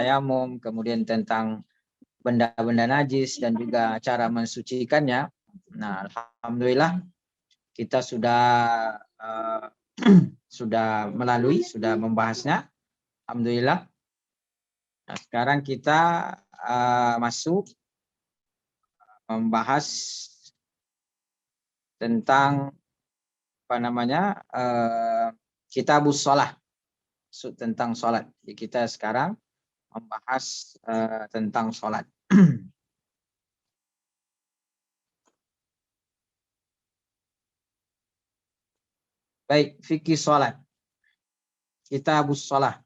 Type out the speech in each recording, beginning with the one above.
tayamum, kemudian tentang benda-benda najis dan juga cara mensucikannya. Nah, alhamdulillah kita sudah sudah membahasnya. Alhamdulillah. Nah, sekarang kita masuk membahas tentang apa namanya kitabus shalah, tentang sholat. Jadi kita sekarang membahas tentang sholat. Baik, fikih sholat. Kitabus shalah.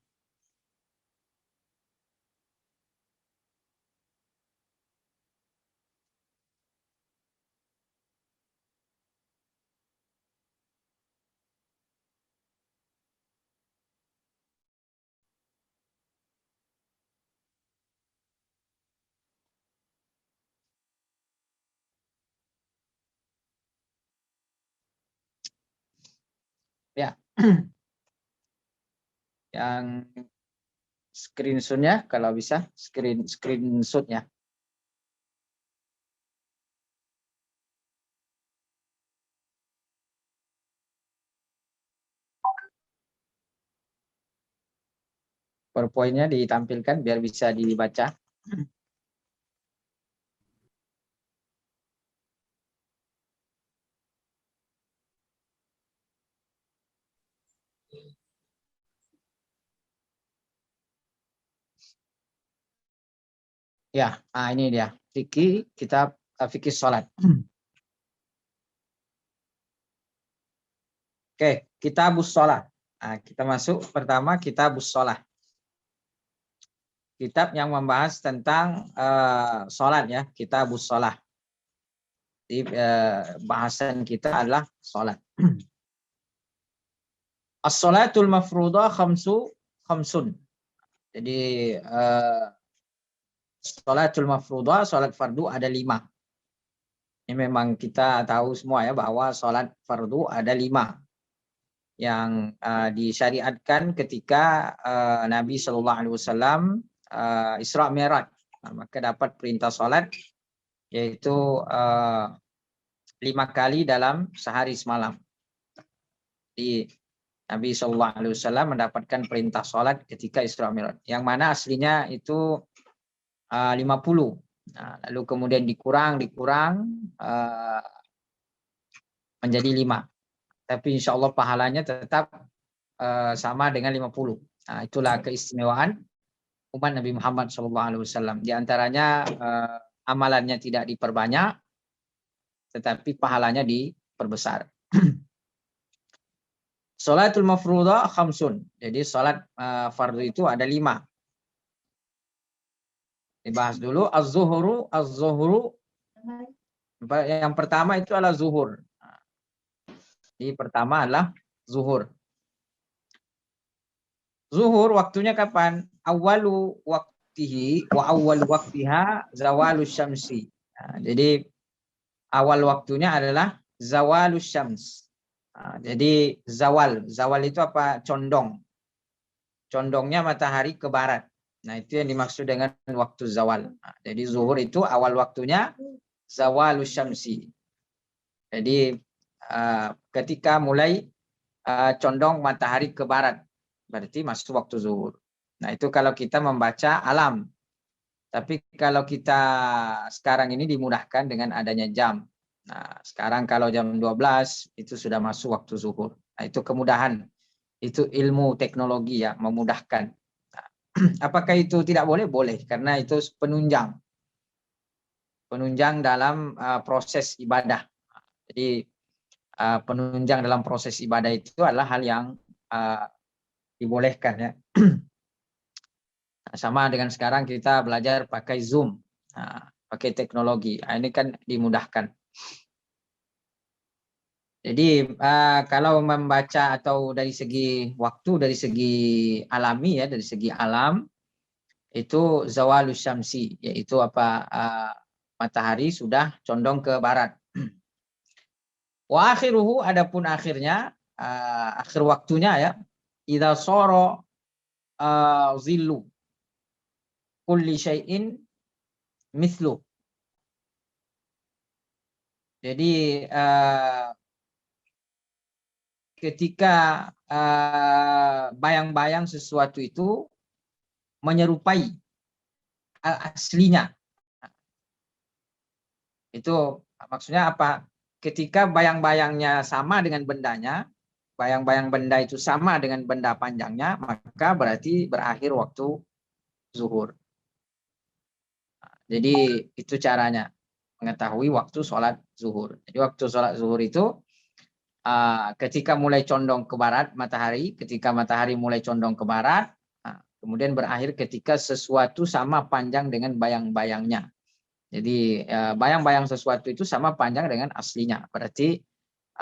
Ya. Yang screenshotnya kalau bisa screenshotnya. PowerPoint-nya ditampilkan biar bisa dibaca. Ya, ini dia. Fikih, kitab fikih sholat. Oke, kitabus sholat. Nah, kita masuk pertama kitabus sholat. Kitab yang membahas tentang sholat ya, kitabus sholat. Jadi bahasan kita adalah sholat. As-sholatul mafruḍah khamsun. Jadi sholatul mafruḍah, sholat fardu ada 5. Ini memang kita tahu semua ya bahwa sholat fardu ada 5 yang disyariatkan ketika Nabi Shallallahu Alaihi Wasallam Isra Mi'raj. Maka dapat perintah sholat yaitu 5 kali dalam sehari semalam. Di Nabi Shallallahu Alaihi Wasallam mendapatkan perintah sholat ketika Isra Mi'raj, yang mana aslinya itu 50. Nah, lalu kemudian dikurang menjadi 5. Tapi insya Allah pahalanya tetap sama dengan 50. Nah, itulah keistimewaan umat Nabi Muhammad SAW. Di antaranya amalannya tidak diperbanyak, tetapi pahalanya diperbesar. Sholatul mafruḍah khamsun. Jadi sholat fardu itu ada 5. Dibahas dulu az-zuhru. Yang pertama itu adalah zuhur. Jadi pertama adalah zuhur. Zuhur waktunya kapan? Awalu waktihi wa awal waktiha zawalus syamsi. Nah, jadi awal waktunya adalah zawalus syams. Nah, jadi zawal itu apa? Condong. Condongnya matahari ke barat. Nah, itu yang dimaksud dengan waktu zawal. Nah, jadi zuhur itu awal waktunya zawalus syamsi. Jadi ketika mulai condong matahari ke barat, berarti masuk waktu zuhur. Nah, itu kalau kita membaca alam. Tapi kalau kita sekarang ini dimudahkan dengan adanya jam. Nah, sekarang kalau jam 12 itu sudah masuk waktu zuhur. Nah, itu kemudahan. Itu ilmu teknologi ya, memudahkan. Nah, apakah itu tidak boleh? Boleh, karena itu penunjang. Penunjang dalam proses ibadah. Jadi penunjang dalam proses ibadah itu adalah hal yang dibolehkan ya. Sama dengan sekarang kita belajar pakai Zoom, pakai teknologi. Nah, ini kan dimudahkan. Jadi kalau membaca atau dari segi waktu, dari segi alami ya, dari segi alam itu zawalus syamsi, yaitu apa matahari sudah condong ke barat. Wa akhiruhu, adapun akhirnya akhir waktunya ya, idza soro zillu. kulli syai'in mithlu. Jadi ketika bayang-bayang sesuatu itu menyerupai aslinya. Itu maksudnya apa? Ketika bayang-bayangnya sama dengan bendanya, bayang-bayang benda itu sama dengan benda panjangnya, maka berarti berakhir waktu zuhur. Jadi itu caranya mengetahui waktu sholat zuhur. Jadi waktu sholat zuhur itu ketika mulai condong ke barat matahari, ketika matahari mulai condong ke barat, kemudian berakhir ketika sesuatu sama panjang dengan bayang-bayangnya. Jadi bayang-bayang sesuatu itu sama panjang dengan aslinya. Berarti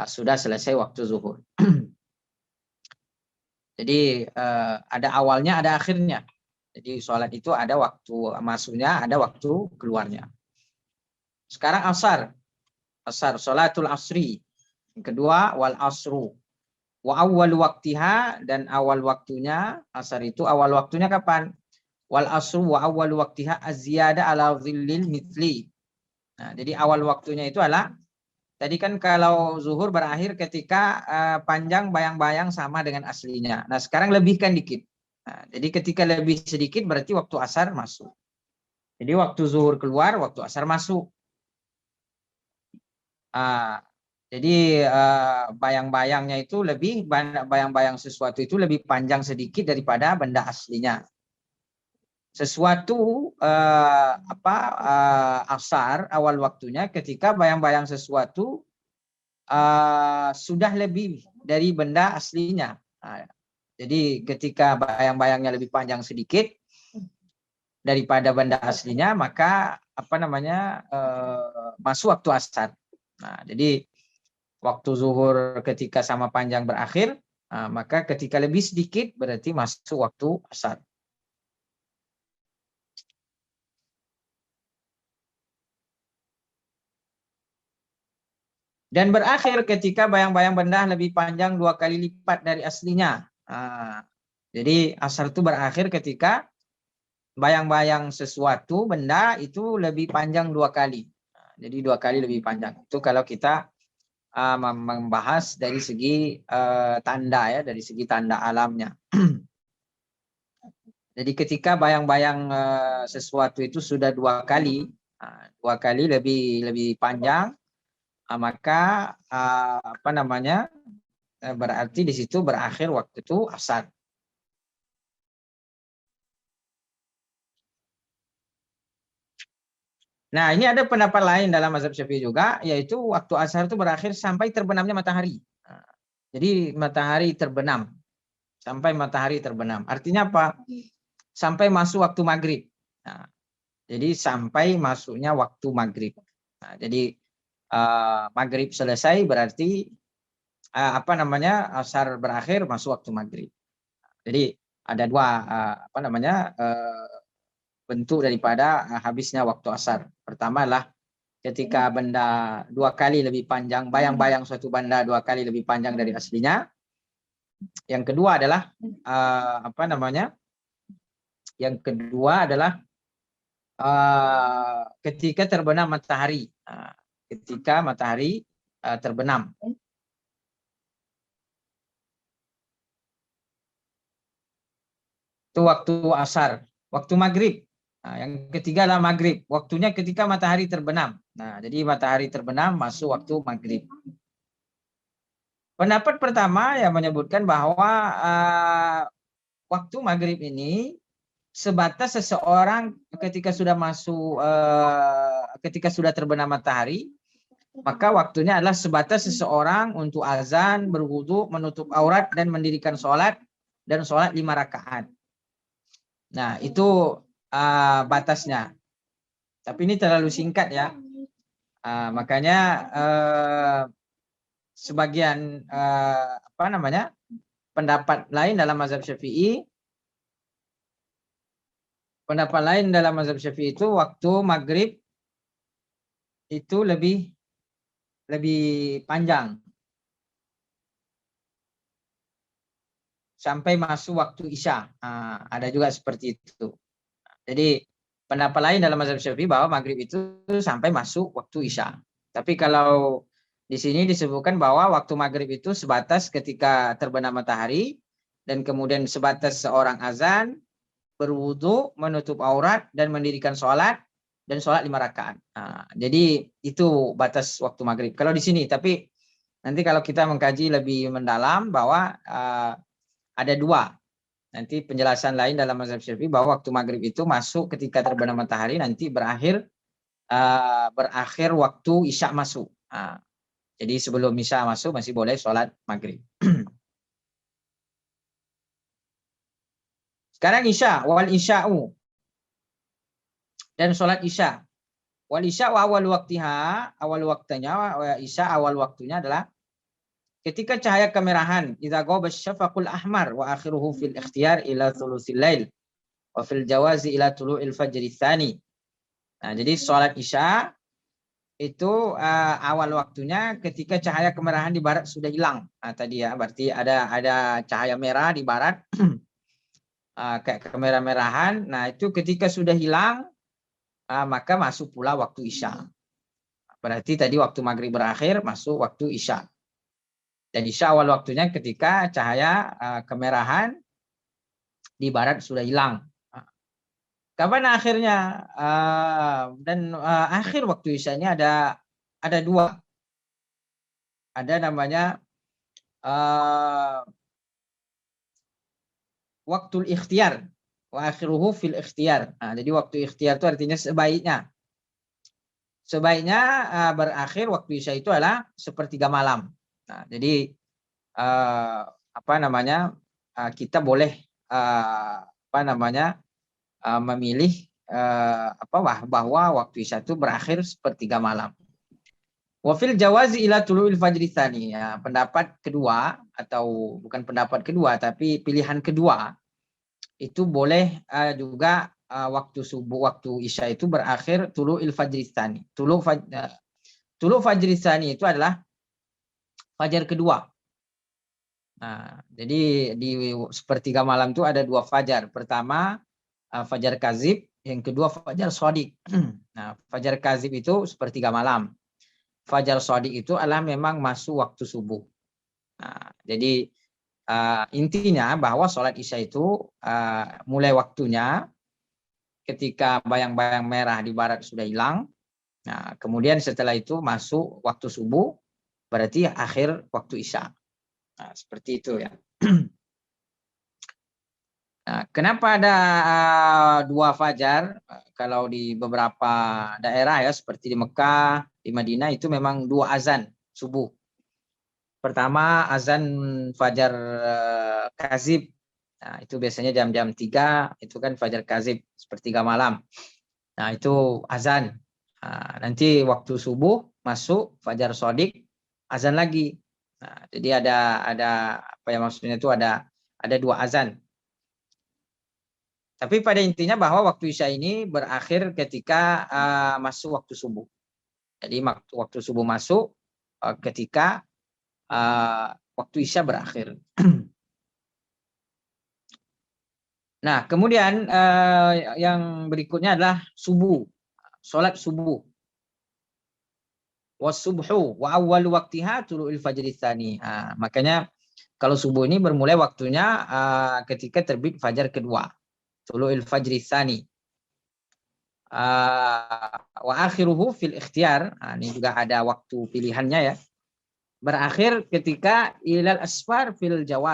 sudah selesai waktu zuhur. Jadi ada awalnya, ada akhirnya. Jadi sholat itu ada waktu masuknya, ada waktu keluarnya. Sekarang asar. Asar, sholatul asri. Yang kedua, wal asru. Wa awal waktiha, dan awal waktunya, asar itu awal waktunya kapan? Wal asru wa awal waktiha az-ziyada ala dhillil mithli. Nah, jadi awal waktunya itu adalah, tadi kan kalau zuhur berakhir ketika panjang bayang-bayang sama dengan aslinya. Nah, sekarang lebihkan dikit. Nah, jadi ketika lebih sedikit berarti waktu asar masuk. Jadi waktu zuhur keluar, waktu asar masuk. Jadi bayang-bayangnya itu lebih, bayang-bayang sesuatu itu lebih panjang sedikit daripada benda aslinya. Sesuatu asar awal waktunya ketika bayang-bayang sesuatu sudah lebih dari benda aslinya. Jadi ketika bayang-bayangnya lebih panjang sedikit daripada benda aslinya, maka masuk waktu asar. Nah, jadi waktu zuhur ketika sama panjang berakhir, maka ketika lebih sedikit berarti masuk waktu asar. Dan berakhir ketika bayang-bayang benda lebih panjang 2 kali lipat dari aslinya. Jadi asar itu berakhir ketika bayang-bayang sesuatu benda itu lebih panjang 2 kali. Jadi 2 kali lebih panjang. Itu kalau kita membahas dari segi tanda ya, dari segi tanda alamnya. Jadi ketika bayang-bayang sesuatu itu sudah 2 kali, 2 kali lebih panjang, maka berarti di situ berakhir waktu itu asar. Nah, ini ada pendapat lain dalam mazhab Syafi'i juga, yaitu waktu asar itu berakhir sampai terbenamnya matahari. Jadi matahari terbenam, sampai matahari terbenam. Artinya apa? Sampai masuk waktu maghrib. Nah, jadi sampai masuknya waktu maghrib. Nah, jadi maghrib selesai berarti asar berakhir masuk waktu maghrib. Jadi ada dua bentuk daripada habisnya waktu asar. Pertama adalah ketika benda 2 kali lebih panjang, bayang-bayang suatu benda 2 kali lebih panjang dari aslinya. Yang kedua adalah yang kedua adalah ketika terbenam matahari. Ketika matahari terbenam. Itu waktu asar. Waktu maghrib. Nah, yang ketiga adalah maghrib. Waktunya ketika matahari terbenam. Nah, jadi matahari terbenam masuk waktu maghrib. Pendapat pertama yang menyebutkan bahwa waktu maghrib ini sebatas seseorang ketika sudah masuk, ketika sudah terbenam matahari, maka waktunya adalah sebatas seseorang untuk azan, berwudu, menutup aurat, dan mendirikan sholat, dan sholat 5 rakaat. Nah, itu batasnya. Tapi ini terlalu singkat ya. Makanya sebagian pendapat lain dalam mazhab Syafi'i, itu waktu maghrib itu lebih panjang sampai masuk waktu isya. Ada juga seperti itu. Jadi pendapat lain dalam mazhab Syafi'i bahwa maghrib itu sampai masuk waktu isya. Tapi kalau di sini disebutkan bahwa waktu maghrib itu sebatas ketika terbenam matahari dan kemudian sebatas seorang azan, berwudu, menutup aurat dan mendirikan sholat dan sholat 5 rakaat. Nah, jadi itu batas waktu maghrib. Kalau di sini, tapi nanti kalau kita mengkaji lebih mendalam bahwa ada dua. Nanti penjelasan lain dalam mazhab Syafi'i bahwa waktu maghrib itu masuk ketika terbenam matahari, nanti berakhir waktu isya masuk. Jadi sebelum isya masuk masih boleh sholat maghrib. Sekarang isya, wal isya'u. Dan sholat isya. Wal isya wa awal waktiha, awal waktunya, isya awal waktunya adalah ketika cahaya kemerahan, idza ghaba syafaqul ahmar wa akhiruhu fil ikhtiyar ila thulutsil lail wa fil jawazi ila tulu'il fajri tsani. Nah, jadi sholat isya itu awal waktunya ketika cahaya kemerahan di barat sudah hilang. Nah, tadi ya, berarti ada cahaya merah di barat kayak kemerah-merahan. Nah, itu ketika sudah hilang maka masuk pula waktu isya. Berarti tadi waktu maghrib berakhir masuk waktu isya. Dan isya awal waktunya ketika cahaya kemerahan di barat sudah hilang. Kapan akhirnya? Dan akhir waktu isya ini ada dua. Ada namanya waktu ikhtiyar. Wa akhiruhu fil ikhtiyar. Nah, jadi waktu ikhtiyar itu artinya sebaiknya. Sebaiknya berakhir waktu isya itu adalah sepertiga malam. Nah, jadi kita boleh memilih bahwa waktu isya itu berakhir sepertiga malam. Wafil jawazi ila tulu'il fajri tsani. Ya, pendapat kedua atau bukan pendapat kedua tapi pilihan kedua itu boleh juga waktu subuh, waktu isya itu berakhir tulu'il fajri tsani. Tulu fajri tsani itu adalah fajar kedua. Nah, jadi di sepertiga malam itu ada dua fajar. Pertama fajar kazib, yang kedua fajar shadiq. Nah, fajar kazib itu sepertiga malam. Fajar shadiq itu adalah memang masuk waktu subuh. Nah, jadi intinya bahwa sholat isya itu mulai waktunya ketika bayang-bayang merah di barat sudah hilang. Nah, kemudian setelah itu masuk waktu subuh, berarti akhir waktu isya. Nah, seperti itu ya. Nah, kenapa ada dua fajar? Kalau di beberapa daerah ya, seperti di Mekah, di Madinah itu memang dua azan subuh. Pertama azan fajar kazib. Nah, itu biasanya jam-jam 3, itu kan fajar kazib, sepertiga malam. Nah, itu azan. Nah, nanti waktu subuh masuk fajar shadiq, azan lagi. Nah, jadi ada apa ya maksudnya itu ada dua azan. Tapi pada intinya bahwa waktu isya ini berakhir ketika masuk waktu subuh. Jadi waktu subuh masuk ketika waktu isya berakhir. Nah, kemudian yang berikutnya adalah subuh, sholat subuh. Wasubhu wa awwal waktiha tulu'il fajri tsani. Makanya kalau subuh ini bermulai waktunya ketika terbit fajar kedua. Tulu'il fajri tsani. Wa akhiruhu fil ikhtiyar. Ini juga ada waktu pilihannya ya. Berakhir ketika ilal asfar fil jawa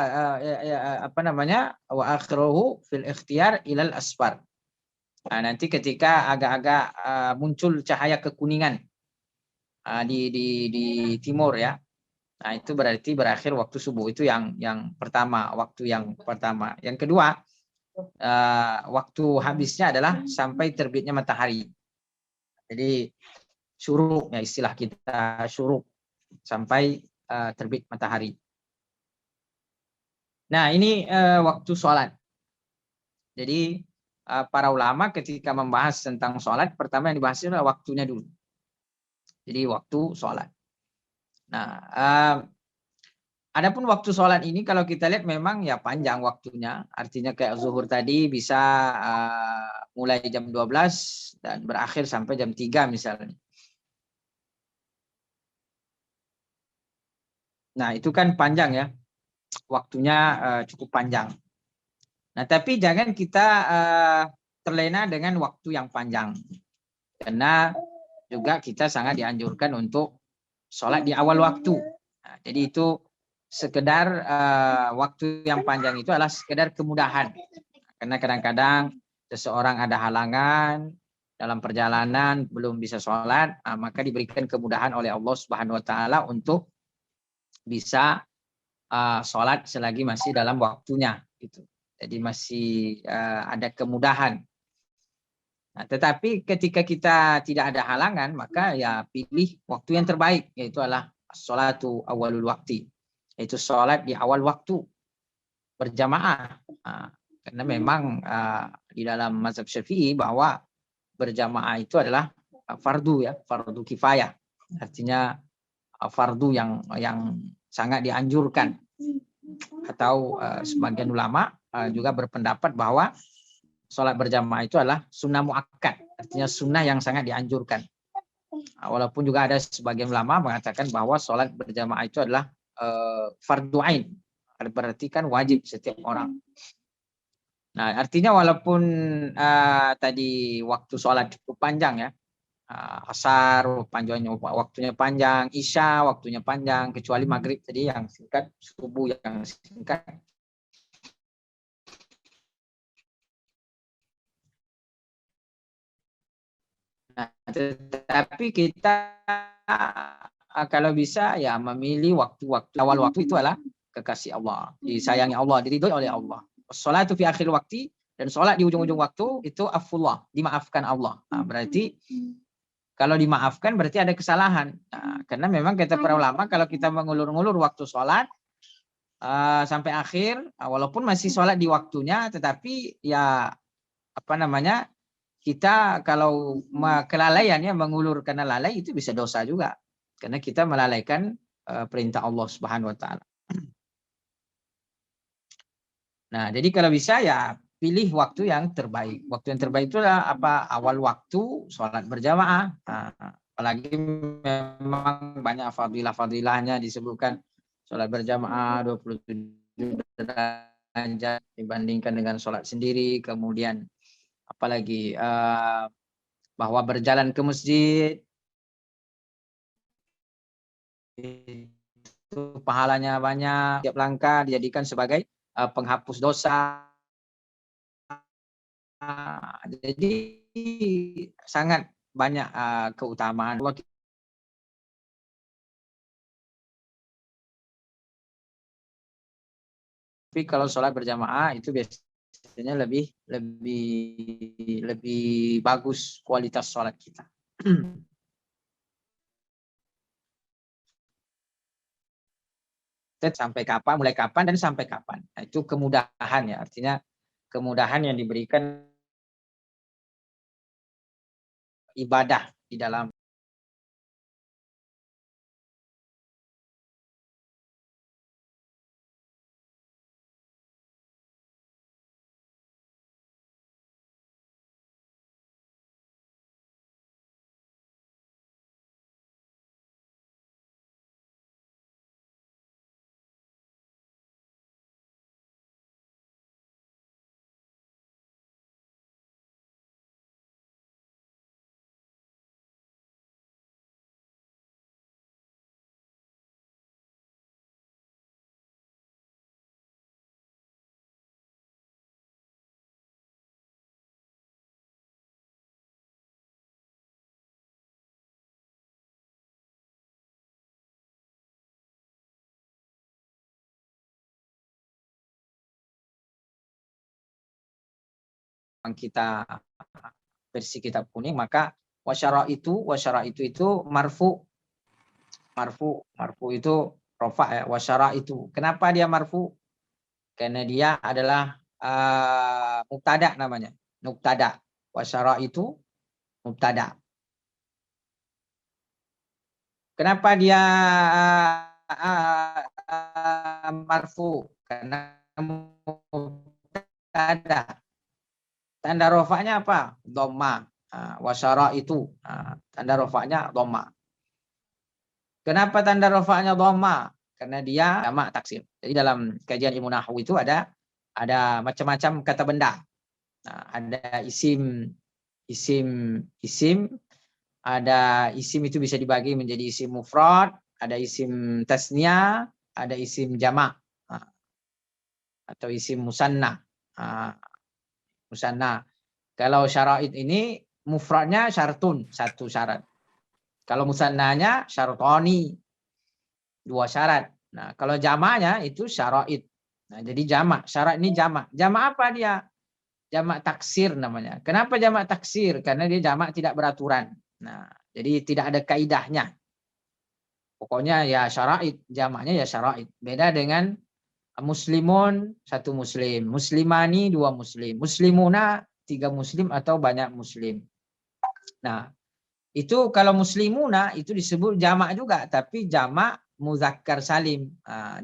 wa akhiruhu fil ikhtiyar ilal asfar. Nanti ketika agak-agak muncul cahaya kekuningan di timur ya. Nah, itu berarti berakhir waktu subuh. Itu yang pertama, waktu yang pertama. Yang kedua, waktu habisnya adalah sampai terbitnya matahari. Jadi syuruk ya, istilah kita syuruk, sampai terbit matahari. Nah, ini waktu sholat. Jadi para ulama ketika membahas tentang sholat, pertama yang dibahas adalah waktunya dulu. Jadi waktu sholat. Nah, adapun waktu sholat ini kalau kita lihat memang ya panjang waktunya. Artinya kayak zuhur tadi bisa mulai jam 12 dan berakhir sampai jam 3 misalnya. Nah, itu kan panjang ya. Waktunya cukup panjang. Nah, tapi jangan kita terlena dengan waktu yang panjang. Karena juga kita sangat dianjurkan untuk sholat di awal waktu. Nah, jadi itu sekedar waktu yang panjang itu adalah sekedar kemudahan. Karena kadang-kadang seseorang ada halangan dalam perjalanan belum bisa sholat, maka diberikan kemudahan oleh Allah Subhanahu Wa Taala untuk bisa sholat selagi masih dalam waktunya. Gitu. Jadi masih ada kemudahan. Nah, tetapi ketika kita tidak ada halangan, maka ya pilih waktu yang terbaik, yaitu adalah sholatu awalul waktu, yaitu sholat di awal waktu berjamaah. Nah, karena memang di dalam mazhab Syafi'i bahwa berjamaah itu adalah fardu ya, fardu kifayah. Artinya fardu yang sangat dianjurkan. Atau sebagian ulama juga berpendapat bahwa sholat berjamaah itu adalah sunnah muakkad, artinya sunnah yang sangat dianjurkan. Walaupun juga ada sebagian ulama mengatakan bahwa sholat berjamaah itu adalah fardu ain, berarti kan wajib setiap orang. Nah, artinya walaupun tadi waktu sholat cukup panjang ya, asar panjangnya waktunya panjang, isya waktunya panjang, kecuali maghrib tadi yang singkat, subuh yang singkat. Nah, tetapi kita kalau bisa ya memilih waktu-waktu awal waktu itu adalah kekasih Allah, disayangi Allah, diridhoi oleh Allah. Sholatu fi akhir waktu, dan sholat di ujung-ujung waktu itu afullah, dimaafkan Allah. Nah, berarti kalau dimaafkan berarti ada kesalahan. Nah, karena memang kata para ulama kalau kita mengulur-ngulur waktu sholat sampai akhir, walaupun masih sholat di waktunya, tetapi ya apa namanya, kita kalau kelalaian ya, mengulur karena lalai itu bisa dosa juga. Karena kita melalaikan perintah Allah Subhanahu Wa Taala. Nah, jadi kalau bisa ya pilih waktu yang terbaik. Waktu yang terbaik itu adalah apa? Awal waktu sholat berjamaah. Nah, apalagi memang banyak fadilah-fadilahnya disebutkan sholat berjamaah 27 derajat dibandingkan dengan sholat sendiri. Kemudian apalagi bahwa berjalan ke masjid itu pahalanya banyak, tiap langkah dijadikan sebagai penghapus dosa. Jadi sangat banyak keutamaan. Tapi kalau sholat berjamaah itu biasanya lebih bagus kualitas sholat kita. Sampai kapan, mulai kapan, dan sampai kapan. Nah, itu kemudahan ya, artinya kemudahan yang diberikan ibadah di dalam. Kita versi kitab kuning, maka wasyara itu marfu itu rofa ya, wasyara itu. Kenapa dia marfu? Karena dia adalah mubtada namanya, mubtada. Wasyara itu mubtada. Kenapa dia marfu? Karena mubtada. tanda rofaknya apa? Dhamma. Wasyara itu tanda rofaknya dhamma. Kenapa tanda rofaknya dhamma? Karena dia jamak taksir. Jadi dalam kajian ilmu nahwu itu ada macam-macam kata benda. Nah, ada isim, ada isim itu bisa dibagi menjadi isim mufrad, ada isim tasniah, ada isim jamak atau isim musanna. Musanna. Kalau syara'id ini mufradnya syartun, satu syarat. Kalau musannanya syartoni, dua syarat. Nah, kalau jamaknya itu syara'id. Nah, jadi jamak. Syarat ini jamak. Jamak apa dia? Jamak taksir namanya. Kenapa jamak taksir? Karena dia jamak tidak beraturan. Nah, jadi tidak ada kaidahnya. Pokoknya ya syara'id, jamaknya ya syara'id. Beda dengan muslimun, satu muslim. Muslimani, dua muslim. Muslimuna, tiga muslim atau banyak muslim. Nah, itu kalau muslimuna itu disebut jamak juga, tapi jamak muzakkar salim.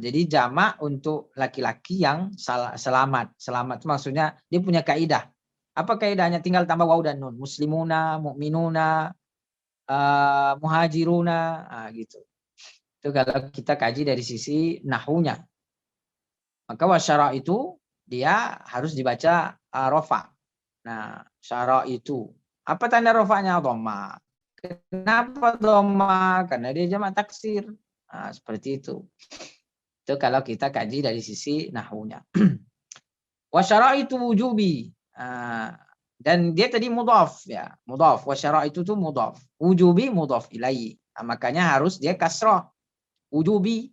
Jadi jamak untuk laki-laki yang selamat. Selamat itu maksudnya dia punya kaidah. Apa kaidahnya? Tinggal tambah waw dan nun. Muslimuna, mukminuna, muhajiruna, gitu. Itu kalau kita kaji dari sisi nahwunya. Maka wasyara itu dia harus dibaca rofa. Nah, syara itu apa tanda rofanya? Dhamma. Kenapa dhamma? Karena dia jamak taksir. Seperti itu. Itu kalau kita kaji dari sisi nahwunya. Wasyara itu wujubi. Dan dia tadi mudhaf ya, mudhaf. Wasyara itu tuh mudhaf. Wujubi mudhaf ilaihi. Makanya harus dia kasrah. Wujubi.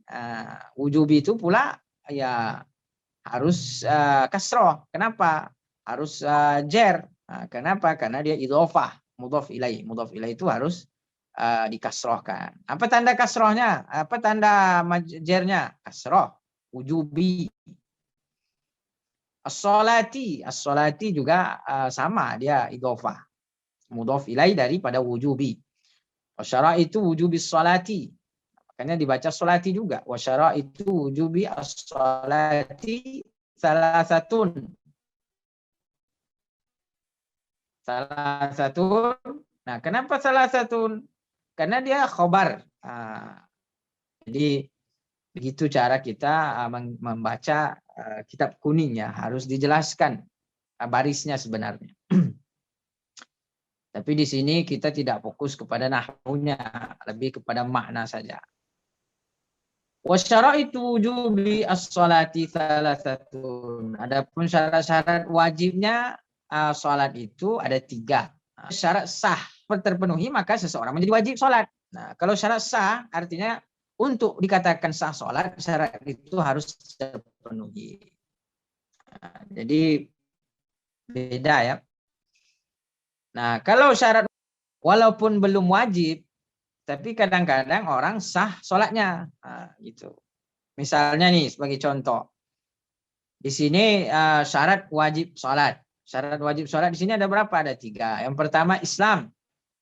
Wujubi itu pula ya harus kasroh. Kenapa? Harus jer. Kenapa? Karena dia idhofah, mudhof ilaih. Mudhof ilaih itu harus dikasrohkan. Apa tanda kasrohnya? Apa tanda jernya? Kasroh. Wujubi. As-sholati. As-sholati juga sama. Dia idhofah. Mudhof ilaih daripada wujubi. Wasyara itu wujubi sholati. Makanya dibaca sholati juga. Wasyara itu wujubi as-sholati salasatun. Salasatun. Nah, kenapa salasatun? Karena dia khobar. Jadi begitu cara kita membaca kitab kuning ya. Harus dijelaskan barisnya sebenarnya. Tapi di sini kita tidak fokus kepada nahwunya. Lebih kepada makna saja. Wasyaraitu wujubi as-sholati salasatun. Adapun syarat-syarat wajibnya sholat itu ada 3. Syarat sah terpenuhi maka seseorang menjadi wajib sholat. Nah, kalau syarat sah artinya untuk dikatakan sah sholat syarat itu harus terpenuhi. Nah, jadi beda ya. Nah, kalau syarat walaupun belum wajib tapi kadang-kadang orang sah sholatnya, gitu. Misalnya nih sebagai contoh, di sini syarat wajib sholat. Syarat wajib sholat di sini ada berapa? Ada 3. Yang pertama Islam.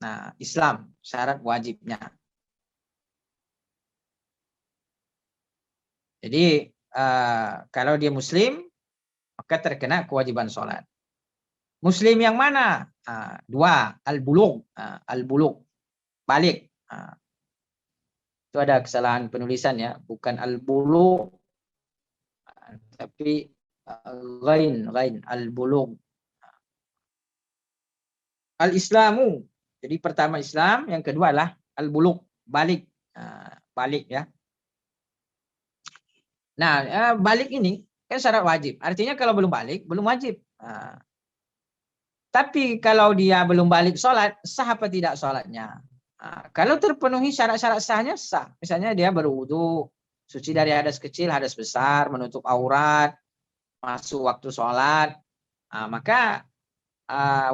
Nah, Islam syarat wajibnya. Jadi kalau dia Muslim maka terkena kewajiban sholat. Muslim yang mana? 2. Al-bulugh. Al-bulugh. Balik. Itu ada kesalahan penulisan ya, bukan al-bulugh tapi ghain al-bulugh. Al-islamu. Jadi pertama Islam, yang kedua adalah al-bulugh, balik. Balik ya. Nah, balik ini kan syarat wajib. Artinya kalau belum balik, belum wajib. Tapi kalau dia belum balik sholat, sah apa tidak sholatnya? Kalau terpenuhi syarat-syarat sahnya sah. Misalnya dia berwudu, suci dari hadas kecil, hadas besar, menutup aurat, masuk waktu sholat, maka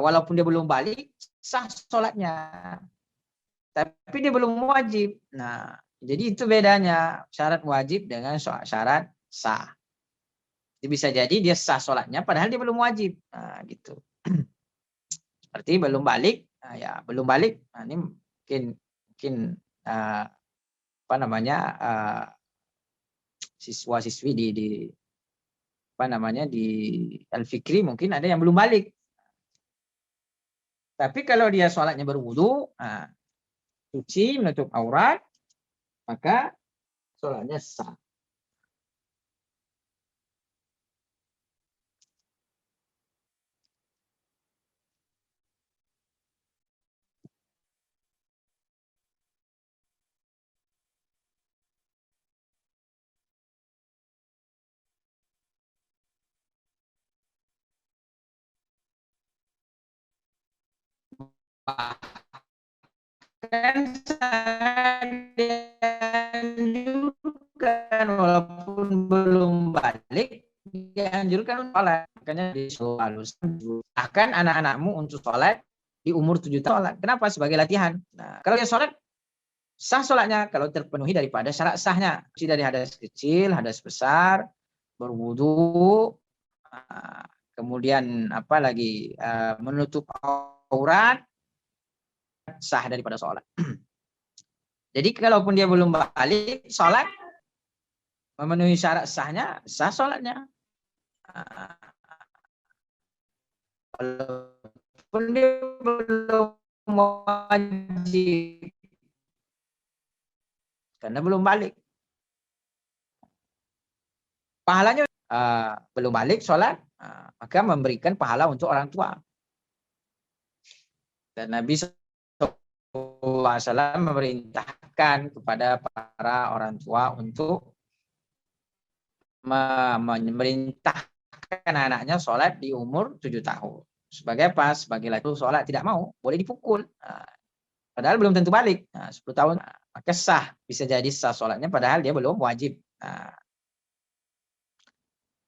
walaupun dia belum balik, sah sholatnya. Tapi dia belum wajib. Nah, jadi itu bedanya syarat wajib dengan syarat sah. Jadi bisa jadi dia sah sholatnya, padahal dia belum wajib. Gitu. Seperti belum balik, ya belum balik. Ini mungkin apa namanya siswa-siswi di apa namanya di Al-Fikri mungkin ada yang belum balik. Tapi kalau dia sholatnya berwudu, suci, menutup aurat, maka sholatnya sah. Bahkan dianjurkan walaupun belum balik, dianjurkan sholat. Makanya disuruh akan anak-anakmu untuk sholat di umur 7 tahun. Sholat. Kenapa? Sebagai latihan. Nah, kalau dia sholat, sah sholatnya kalau terpenuhi daripada syarat sahnya. Dari hadas kecil, hadas besar, berwudu, kemudian apa lagi, menutup aurat, sah daripada sholat. Jadi kalaupun dia belum balik, sholat memenuhi syarat sahnya, sah sholatnya. Walaupun dia belum wajib, karena belum balik. Pahalanya belum balik sholat, maka memberikan pahala untuk orang tua. Dan Nabi SAW memerintahkan kepada para orang tua untuk memerintahkan anaknya sholat di umur 7 tahun. Sebagai apa? Sebagai laki sholat tidak mau, boleh dipukul. Padahal belum tentu balik. 10 tahun, maka sah. Bisa jadi sah sholatnya, padahal dia belum wajib.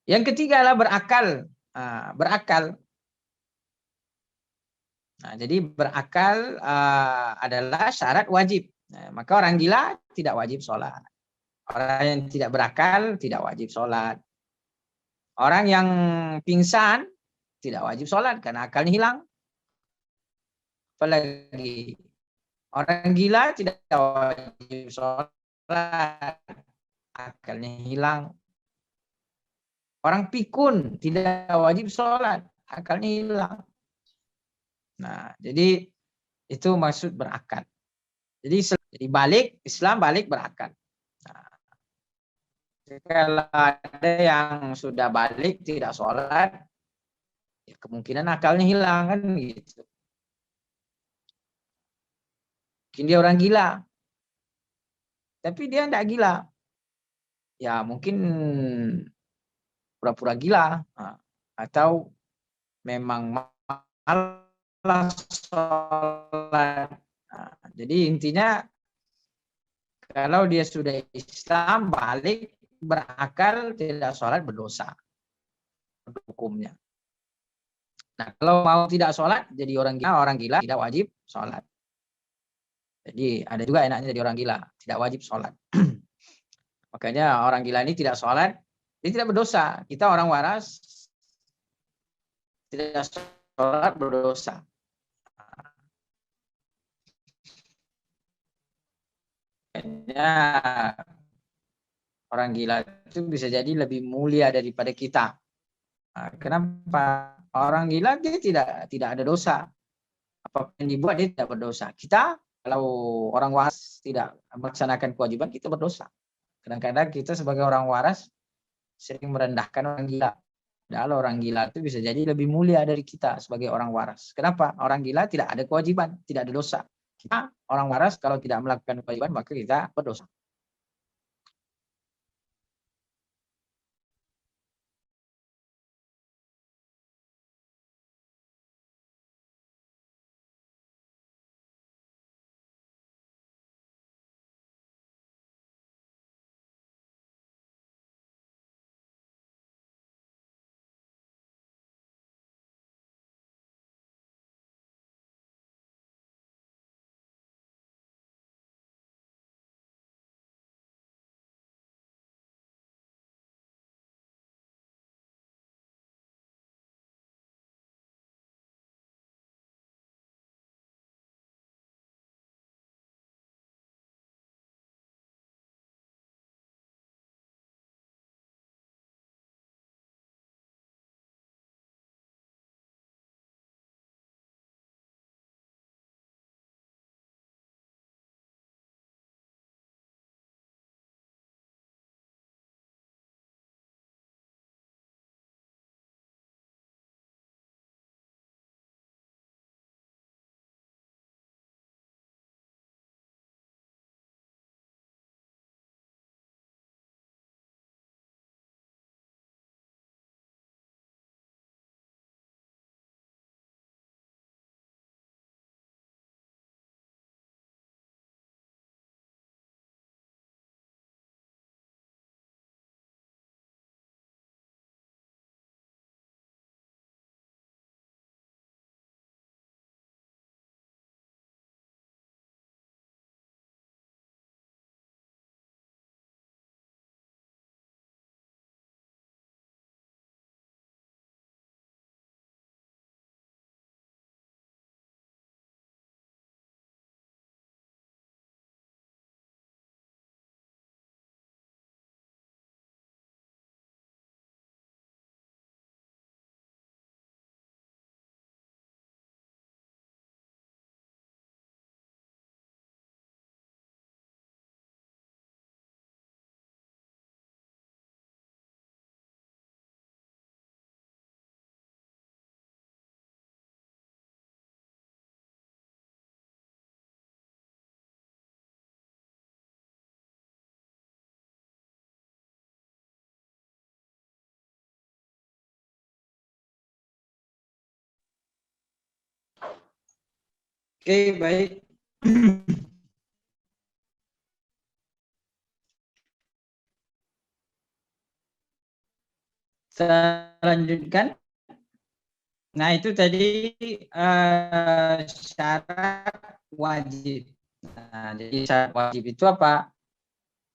Yang ketiga adalah berakal. Berakal. Jadi berakal adalah syarat wajib. Maka orang gila tidak wajib sholat. Orang yang tidak berakal tidak wajib sholat. Orang yang pingsan tidak wajib sholat karena akalnya hilang. Apalagi orang gila tidak wajib sholat, akalnya hilang. Orang pikun tidak wajib sholat, akalnya hilang. Nah, jadi itu maksud berakal. Jadi balik, Islam balik berakal. Nah, kalau ada yang sudah balik tidak sholat, ya kemungkinan akalnya hilang kan gitu. Mungkin dia orang gila, tapi dia tidak gila. Ya mungkin pura-pura gila, atau memang malas sholat. Jadi intinya kalau dia sudah Islam balik berakal tidak sholat berdosa hukumnya. Nah kalau mau tidak sholat jadi orang gila tidak wajib sholat. Jadi ada juga enaknya jadi orang gila tidak wajib sholat. Makanya orang gila ini tidak sholat, dia tidak berdosa. Kita orang waras tidak sholat berdosa. Makanya orang gila itu bisa jadi lebih mulia daripada kita. Kenapa? Orang gila dia tidak ada dosa. Apa yang dibuat dia tidak berdosa. Kita kalau orang waras tidak melaksanakan kewajiban kita berdosa. Kadang-kadang kita sebagai orang waras sering merendahkan orang gila. Padahal orang gila itu bisa jadi lebih mulia dari kita sebagai orang waras. Kenapa? Orang gila tidak ada kewajiban, tidak ada dosa. Kita orang waras kalau tidak melakukan kewajiban maka kita berdosa. Oke, baik. Saya lanjutkan. Nah, itu tadi syarat wajib. Nah, jadi syarat wajib itu apa?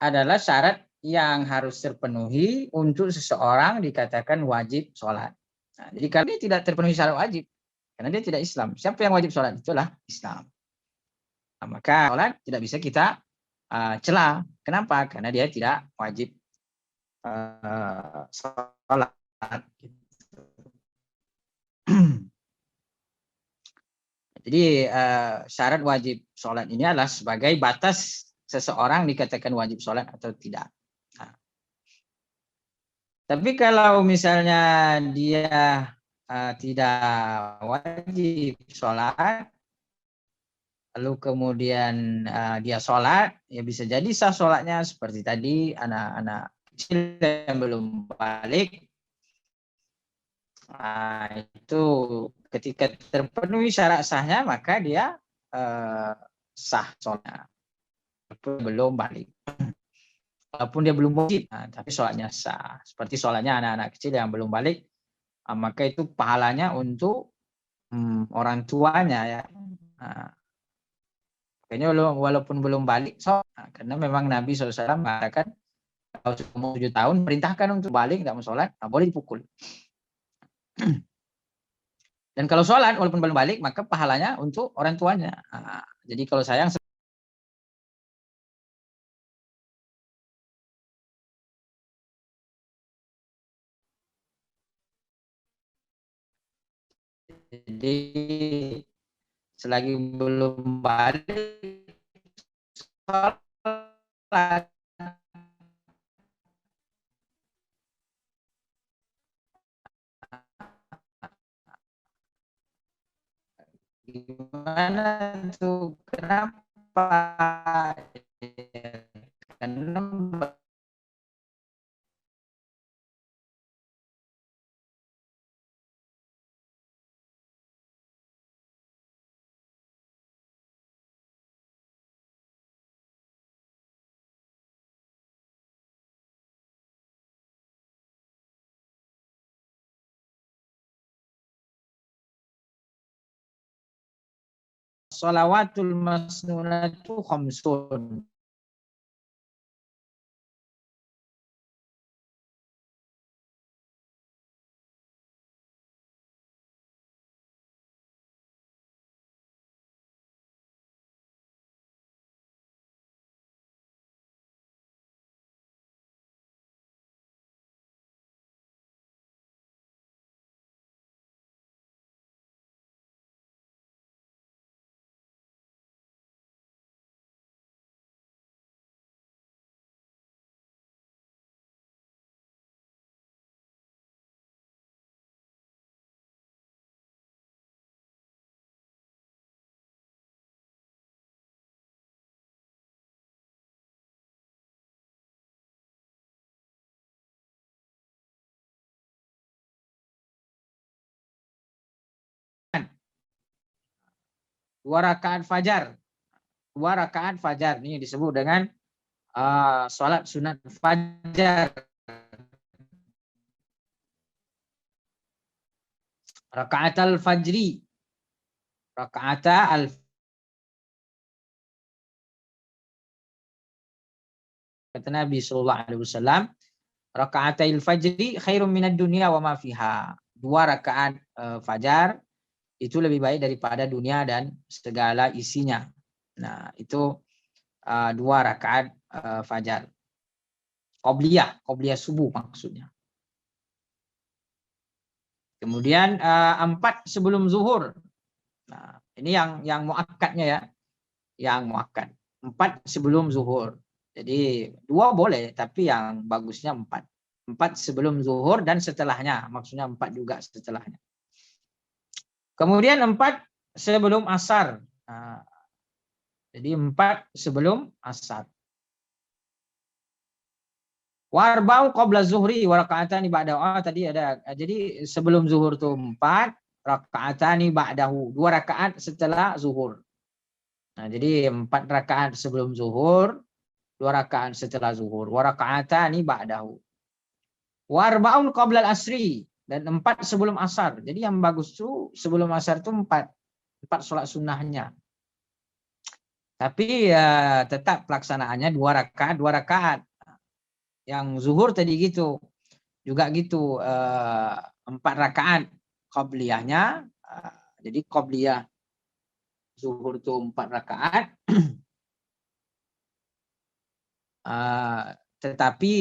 Adalah syarat yang harus terpenuhi untuk seseorang dikatakan wajib sholat. Nah, jadi kalau dia tidak terpenuhi syarat wajib, karena dia tidak Islam. Siapa yang wajib sholat? Itulah Islam. Nah, maka sholat tidak bisa kita cela. Kenapa? Karena dia tidak wajib sholat. Jadi syarat wajib sholat ini adalah sebagai batas seseorang dikatakan wajib sholat atau tidak. Nah, tapi kalau misalnya dia tidak wajib sholat, lalu kemudian dia sholat, ya bisa jadi sah sholatnya seperti tadi anak-anak kecil yang belum balik. Nah, itu ketika terpenuhi syarat sahnya maka dia sah sholatnya, belum balik. Walaupun dia belum wajib, tapi sholatnya sah. Seperti sholatnya anak-anak kecil yang belum balik, maka itu pahalanya untuk orang tuanya ya. Kayaknya walaupun belum balik, karena memang Nabi SAW mengatakan kalau sudah umur 7 tahun, perintahkan untuk balik, nggak mau sholat, boleh dipukul. Dan kalau sholat walaupun belum balik, maka pahalanya untuk orang tuanya. Jadi kalau sayang, jadi selagi belum balik sholat, gimana tuh, kenapa? Karena sholawatul masnunatu khamsun. Dua rakaat fajar. Dua rakaat fajar ini disebut dengan sholat sunat fajar. Rakaat al-fajri. Rakaat al kata Nabi SAW, rakaatil fajri khairum minad dunya wa ma fiha. Dua rakaat fajar itu lebih baik daripada dunia dan segala isinya. Nah, itu dua rakaat fajar. Qobliyah subuh maksudnya. Kemudian 4 sebelum zuhur. Nah, ini yang muakkadnya ya. Yang muakkad. 4 sebelum zuhur. Jadi 2 boleh, tapi yang bagusnya 4. 4 sebelum zuhur dan setelahnya. Maksudnya 4 juga setelahnya. Kemudian 4 sebelum asar. Nah, jadi 4 sebelum asar. Warba'u qabla zuhri wa raka'atani ba'dahu. Tadi ada. Jadi sebelum zuhur itu 4, raka'atani ba'dahu. 2 rakaat setelah zuhur. Nah, jadi 4 rakaat sebelum zuhur, 2 rakaat setelah zuhur, wa raka'atani ba'dahu. Wa arba'un qabla al-asri, dan 4 sebelum asar. Jadi yang bagus tuh sebelum asar tuh 4 sholat sunnahnya. Tapi ya tetap pelaksanaannya 2 rakaat, 2 rakaat. Yang zuhur tadi gitu. Juga gitu 4 rakaat qabliyahnya. Jadi qabliyah zuhur tuh 4 rakaat. Tetapi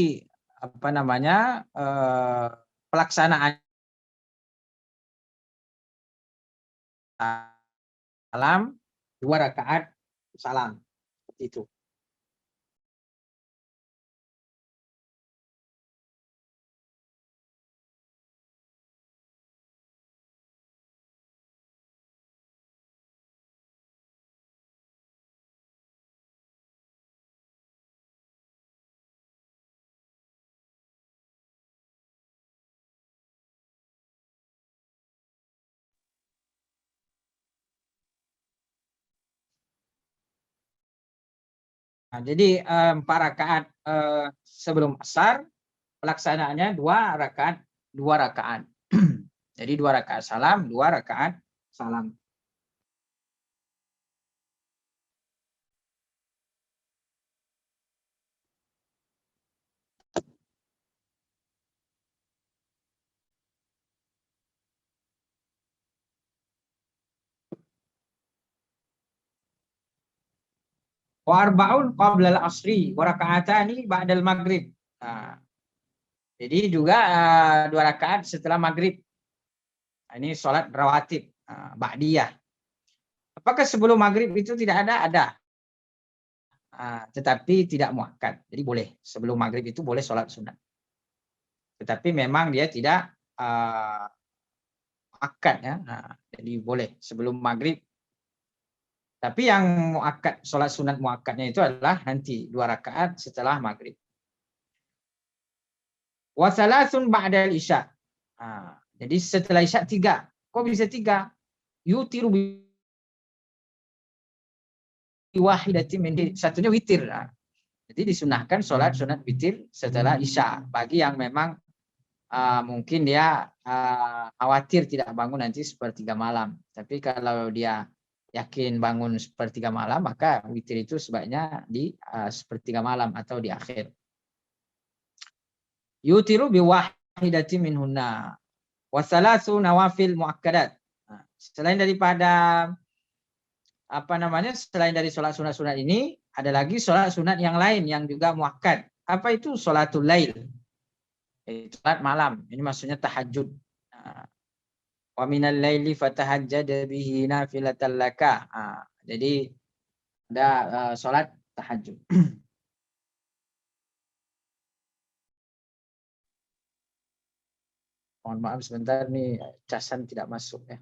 apa namanya pelaksanaan salam 2 rakaat salam seperti itu. Nah, jadi 4 rakaat sebelum asar, pelaksanaannya 2 rakaat 2 rakaat. Jadi 2 rakaat salam, 2 rakaat salam. Wa arba'un qabla al-asri wa raka'atani ba'dal maghrib. Nah, jadi juga 2 rakaat setelah maghrib. Nah, ini sholat rawatib ba'diyah. Apakah sebelum maghrib itu tidak ada? Ada. Tetapi tidak muakkad. Jadi boleh. Sebelum maghrib itu boleh sholat sunat. Tetapi memang dia tidak muakkad ya. Nah, jadi boleh sebelum maghrib. Tapi yang muakkad, sholat sunat muakkadnya itu adalah nanti 2 rakaat setelah maghrib. Wa salasun ba'dal isya. Jadi setelah isya 3. Kok bisa 3? Yutiru bi wahidatin min, satunya witir. Jadi disunahkan sholat sunat witir setelah isya bagi yang memang mungkin dia khawatir tidak bangun nanti sepertiga malam. Tapi kalau dia yakin bangun sepertiga malam, maka witir itu sebaiknya di sepertiga malam atau di akhir. Yutiru biwahidati minhunna wa salasu nawafil muakkadat. Selain daripada apa namanya, selain dari sholat sunat-sunat ini, ada lagi sholat sunat yang lain yang juga muakkad. Apa itu? Sholatul lail. Sholat malam. Ini maksudnya tahajud. Wa minal laili fatahajjad bihi nafilatan laka. Jadi ada sholat tahajud. Mohon maaf sebentar nih, casan tidak masuk ya.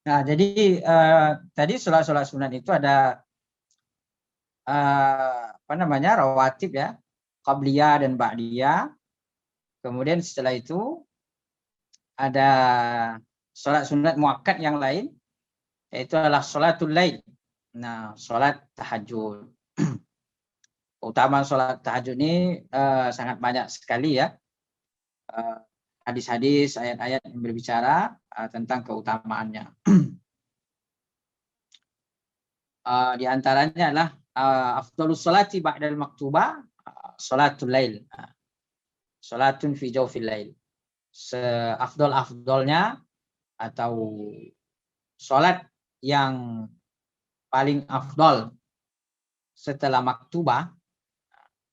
Nah, jadi tadi sholat-sholat sunat itu ada apa namanya, rawatib ya, qabliyah dan ba'diyah. Kemudian setelah itu ada sholat sunat muakkad yang lain, yaitu adalah sholatul lail. Nah, sholat tahajud. Utama sholat tahajud ini sangat banyak sekali ya. Hadis-hadis, ayat-ayat yang berbicara tentang keutamaannya. Di antaranya adalah afdhalus sholati ba'dal maktubah sholatul lail. Sholatun fi jawfil lail. Seafdol-afdolnya atau sholat yang paling afdol setelah maktubah,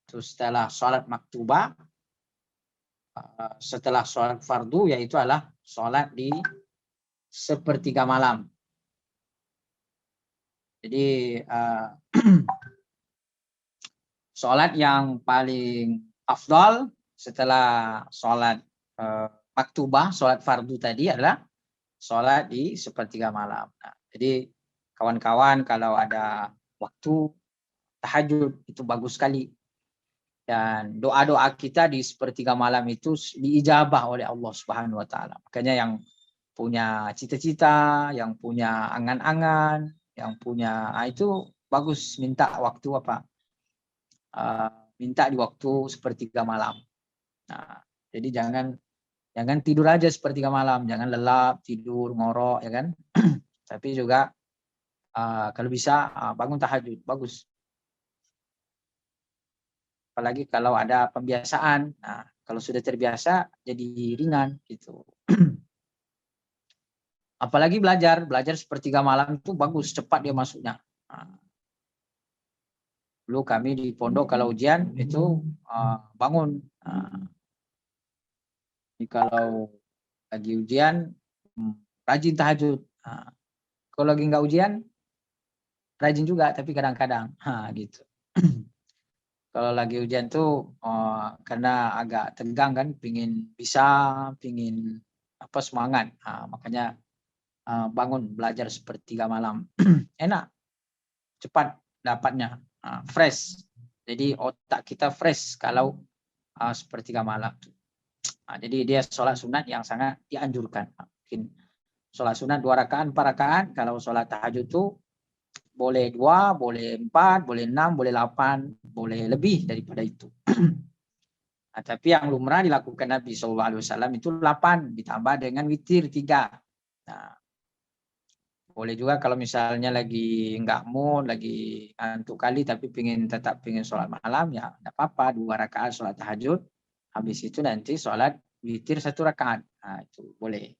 setelah sholat maktubah, setelah sholat fardu, yaitu adalah sholat di sepertiga malam. Jadi sholat yang paling afdol setelah sholat maktubah, sholat fardu tadi adalah sholat di sepertiga malam. Nah, jadi kawan-kawan kalau ada waktu tahajud itu bagus sekali. Dan doa-doa kita di sepertiga malam itu diijabah oleh Allah Subhanahu wa taala. Makanya yang punya cita-cita, yang punya angan-angan, yang punya itu bagus minta waktu apa? Minta di waktu sepertiga malam. Nah, jadi jangan tidur aja sepertiga malam, jangan lelap, tidur, ngorok ya kan. Tapi juga kalau bisa bangun tahajud, bagus. Apalagi kalau ada pembiasaan. Nah, kalau sudah terbiasa jadi ringan gitu. Apalagi belajar sepertiga malam itu bagus, cepat dia masuknya. Nah, dulu kami di pondok kalau ujian itu bangun. Jadi kalau lagi ujian rajin tahajud. Kalau lagi nggak ujian rajin juga tapi kadang-kadang gitu. Kalau lagi ujian tuh karena agak tegang kan, pingin semangat, makanya bangun belajar sepertiga malam. Enak, cepat dapatnya, fresh. Jadi otak kita fresh kalau sepertiga malam. Jadi dia sholat sunat yang sangat dianjurkan. Mungkin sholat sunat 2 rakaat, 4 rakaat. Kalau sholat tahajud tuh boleh 2, boleh 4, boleh 6, boleh 8, boleh lebih daripada itu. Nah, tapi yang lumrah dilakukan Nabi SAW itu 8 ditambah dengan witir 3. Nah, boleh juga kalau misalnya lagi nggak mood, lagi ngantuk kali tapi tetap pingin sholat malam, ya nggak apa-apa, 2 rakaat sholat tahajud. Habis itu nanti sholat witir 1 rakaat. Nah, itu boleh.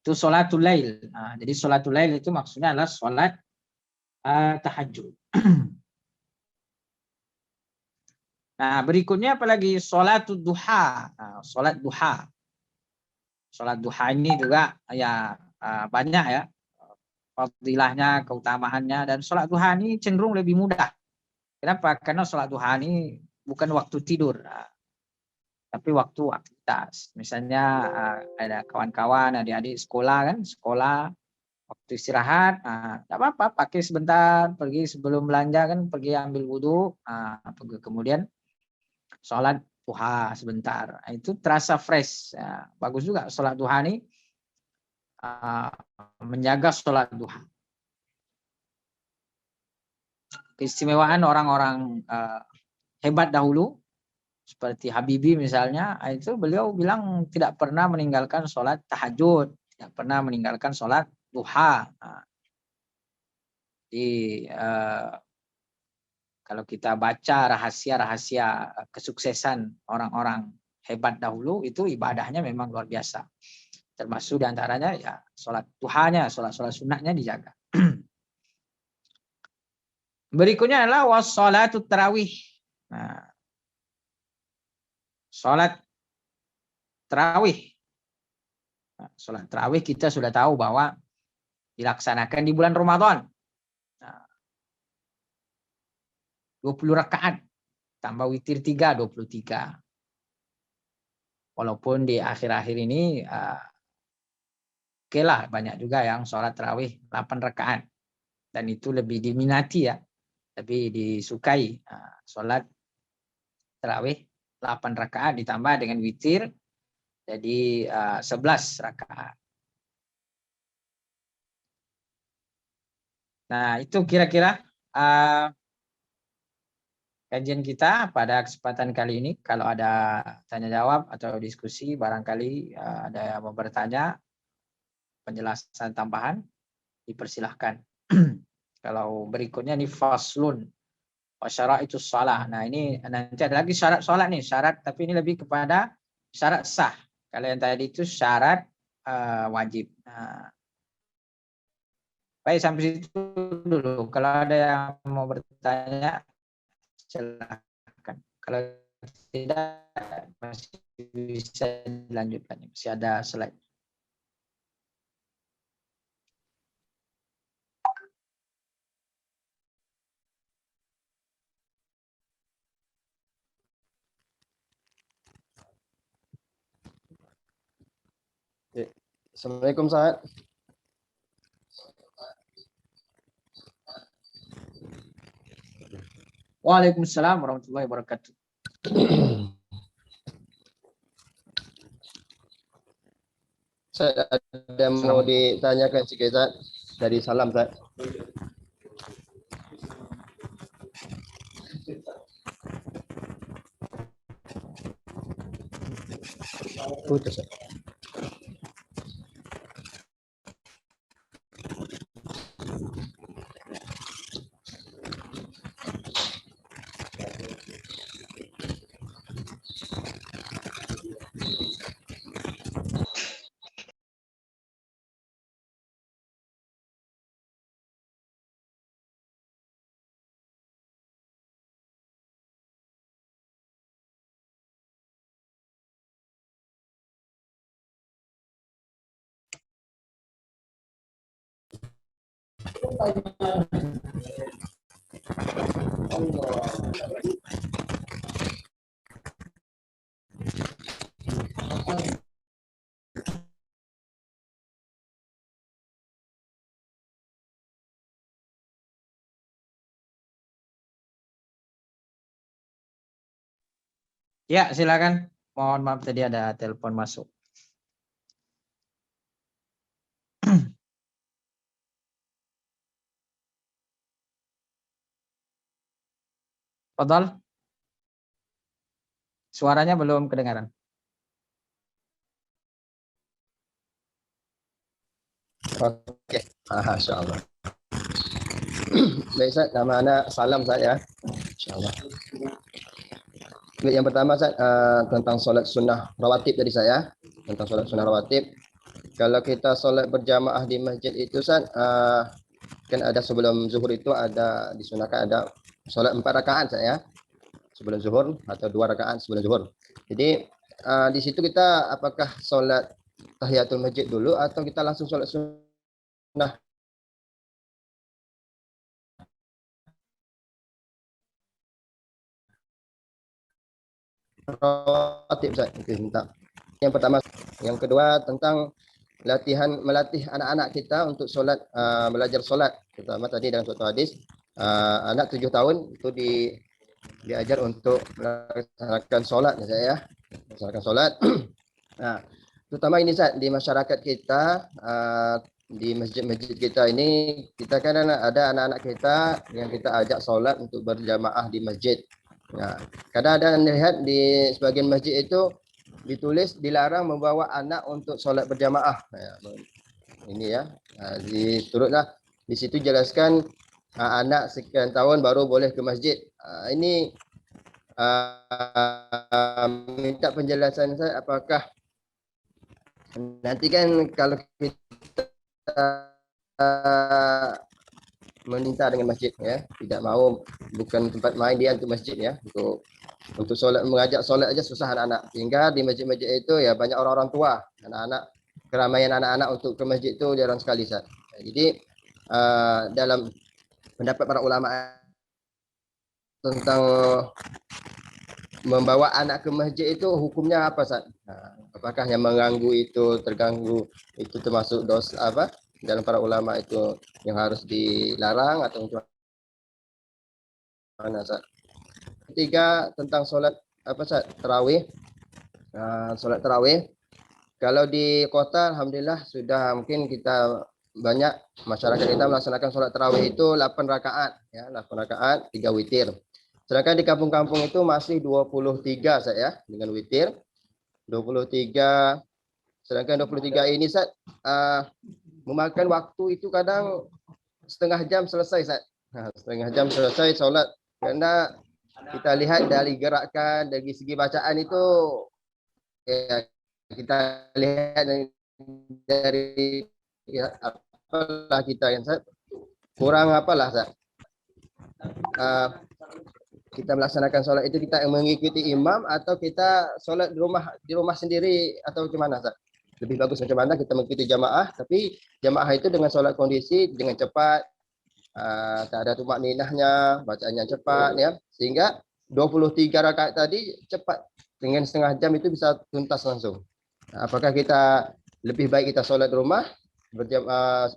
Itu sholatul lail. Nah, jadi sholatul lail itu maksudnya adalah sholat tahajud. Nah, berikutnya apalagi sholatul duha. Nah, sholat duha. Sholat duha ini juga ya banyak ya fadilahnya, keutamaannya, dan sholat duha ini cenderung lebih mudah. Kenapa? Karena sholat duha ini bukan waktu tidur, tapi waktu aktivitas. Misalnya ada kawan-kawan, adik-adik sekolah waktu istirahat, tidak apa-apa, pakai sebentar, pergi sebelum belanja kan, pergi ambil wudhu, kemudian sholat duha sebentar. Itu terasa fresh. Ya, bagus juga sholat duha ini menjaga sholat duha. Keistimewaan orang-orang hebat dahulu, seperti Habibie misalnya, itu beliau bilang tidak pernah meninggalkan sholat tahajud, tidak pernah meninggalkan sholat duha. Jadi kalau kita baca rahasia-rahasia kesuksesan orang-orang hebat dahulu, itu ibadahnya memang luar biasa. Termasuk diantaranya ya sholat duhanya, sholat sunatnya dijaga. Berikutnya adalah wassalatut tarawih. Nah, sholat tarawih. Nah, sholat tarawih kita sudah tahu bahwa dilaksanakan di bulan Ramadan. Nah, 20 rakaat tambah witir 3, 23. Walaupun di akhir-akhir ini oke lah, banyak juga yang sholat tarawih 8 rakaat. Dan itu lebih diminati ya, lebih disukai. Sholat tarawih 8 rakaat ditambah dengan witir jadi 11 rakaat. Nah, itu kira-kira kajian kita pada kesempatan kali ini. Kalau ada tanya jawab atau diskusi, barangkali ada yang mau bertanya, penjelasan tambahan, dipersilahkan. Kalau berikutnya ini faslun syarat itu salah. Nah, ini nanti ada lagi syarat sholat nih, syarat tapi ini lebih kepada syarat sah. Kalau yang tadi itu syarat wajib. Nah, baik, sampai situ dulu. Kalau ada yang mau bertanya, silakan. Kalau tidak, masih bisa dilanjutkan. Masih ada slide. Assalamualaikum Ustaz. Waalaikumsalam warahmatullahi wabarakatuh. Saya ada mau ditanyakan sikit Ustaz dari salam Ustaz. Putus. Ya, silakan. Mohon maaf tadi ada telepon masuk. Fadhal. Suaranya belum kedengaran. Oke. Insyaallah. Baik Ustaz, nama anak salam Ustaz ya. Insyaallah. Yang pertama Ustaz, tentang solat sunnah rawatib tadi saya. Tentang solat sunnah rawatib. Kalau kita solat berjamaah di masjid itu Ustaz, kan ada sebelum zuhur itu ada disunahkan ada solat 4 rakaat saya. Sebelum zuhur atau 2 rakaat sebelum zuhur. Jadi di situ kita apakah solat tahiyatul masjid dulu atau kita langsung solat sunnah? Rawatib Ustaz. Yang pertama, yang kedua tentang melatih anak-anak kita untuk solat, belajar solat. Terutama tadi dalam suatu hadis, anak 7 tahun itu diajar untuk melaksanakan solat ya saya ya. Melaksanakan solat. Nah, terutama ini Ustaz, di masyarakat kita, di masjid-masjid kita ini, kita kan ada anak-anak kita yang kita ajak solat untuk berjamaah di masjid. Nah, kadang-kadang lihat di sebagian masjid itu ditulis dilarang membawa anak untuk solat berjamaah. Nah, ini ya, turutlah di situ jelaskan anak sekian tahun baru boleh ke masjid. Ini minta penjelasan saya, apakah nanti kan kalau kita meminta dengan masjid ya, tidak mau, bukan tempat main dia untuk masjid ya, untuk solat, mengajak solat aja susah anak-anak, sehingga di masjid-masjid itu ya banyak orang-orang tua, anak-anak, keramaian anak-anak untuk ke masjid itu jarang sekali Ustaz. Jadi dalam pendapat para ulama tentang membawa anak ke masjid itu hukumnya apa Ustaz? Apakah yang mengganggu itu, terganggu itu termasuk dosa apa? Dalam para ulama itu yang harus dilarang atau mana Ustaz? Ketiga tentang solat apa Ustaz? Tarawih. Solat tarawih. Kalau di kota alhamdulillah sudah mungkin kita banyak masyarakat kita melaksanakan solat tarawih itu 8 rakaat ya, 8 rakaat 3 witir. Sedangkan di kampung-kampung itu masih 23 Ustaz ya, dengan witir. 23. Sedangkan 23 ini Ustaz memakan waktu itu kadang setengah jam selesai Ustaz. Setengah jam selesai solat. Karena kita lihat dari gerakan, dari segi bacaan itu ya, kita lihat dari ya, apalah kita yang Ustaz, kurang apalah Ustaz. Kita melaksanakan solat itu kita mengikuti imam atau kita solat di rumah sendiri atau gimana Ustaz? Lebih bagus macam mana kita mengikuti jamaah, tapi jamaah itu dengan solat kondisi dengan cepat, tak ada tumak ninahnya, bacaannya cepat ya, sehingga 23 rakaat tadi cepat, dengan setengah jam itu bisa tuntas langsung. Apakah kita lebih baik kita solat di rumah berjamaah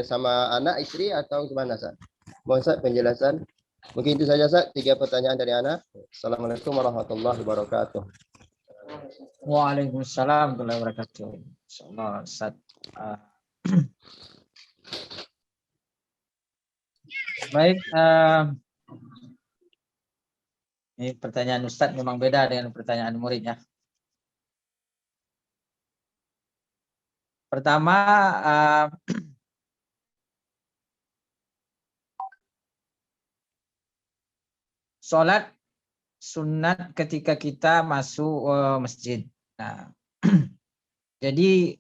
sama anak istri atau gimana Ustaz? Mohon Ustaz penjelasan. Mungkin itu saja Ustaz, 3 pertanyaan dari ana. Assalamualaikum warahmatullahi wabarakatuh. Waalaikumsalam warahmatullahi wabarakatuh. Insyaallah Ustaz. Baik, ini pertanyaan Ustaz memang beda dengan pertanyaan muridnya. Pertama, sholat sunat ketika kita masuk masjid. Nah, jadi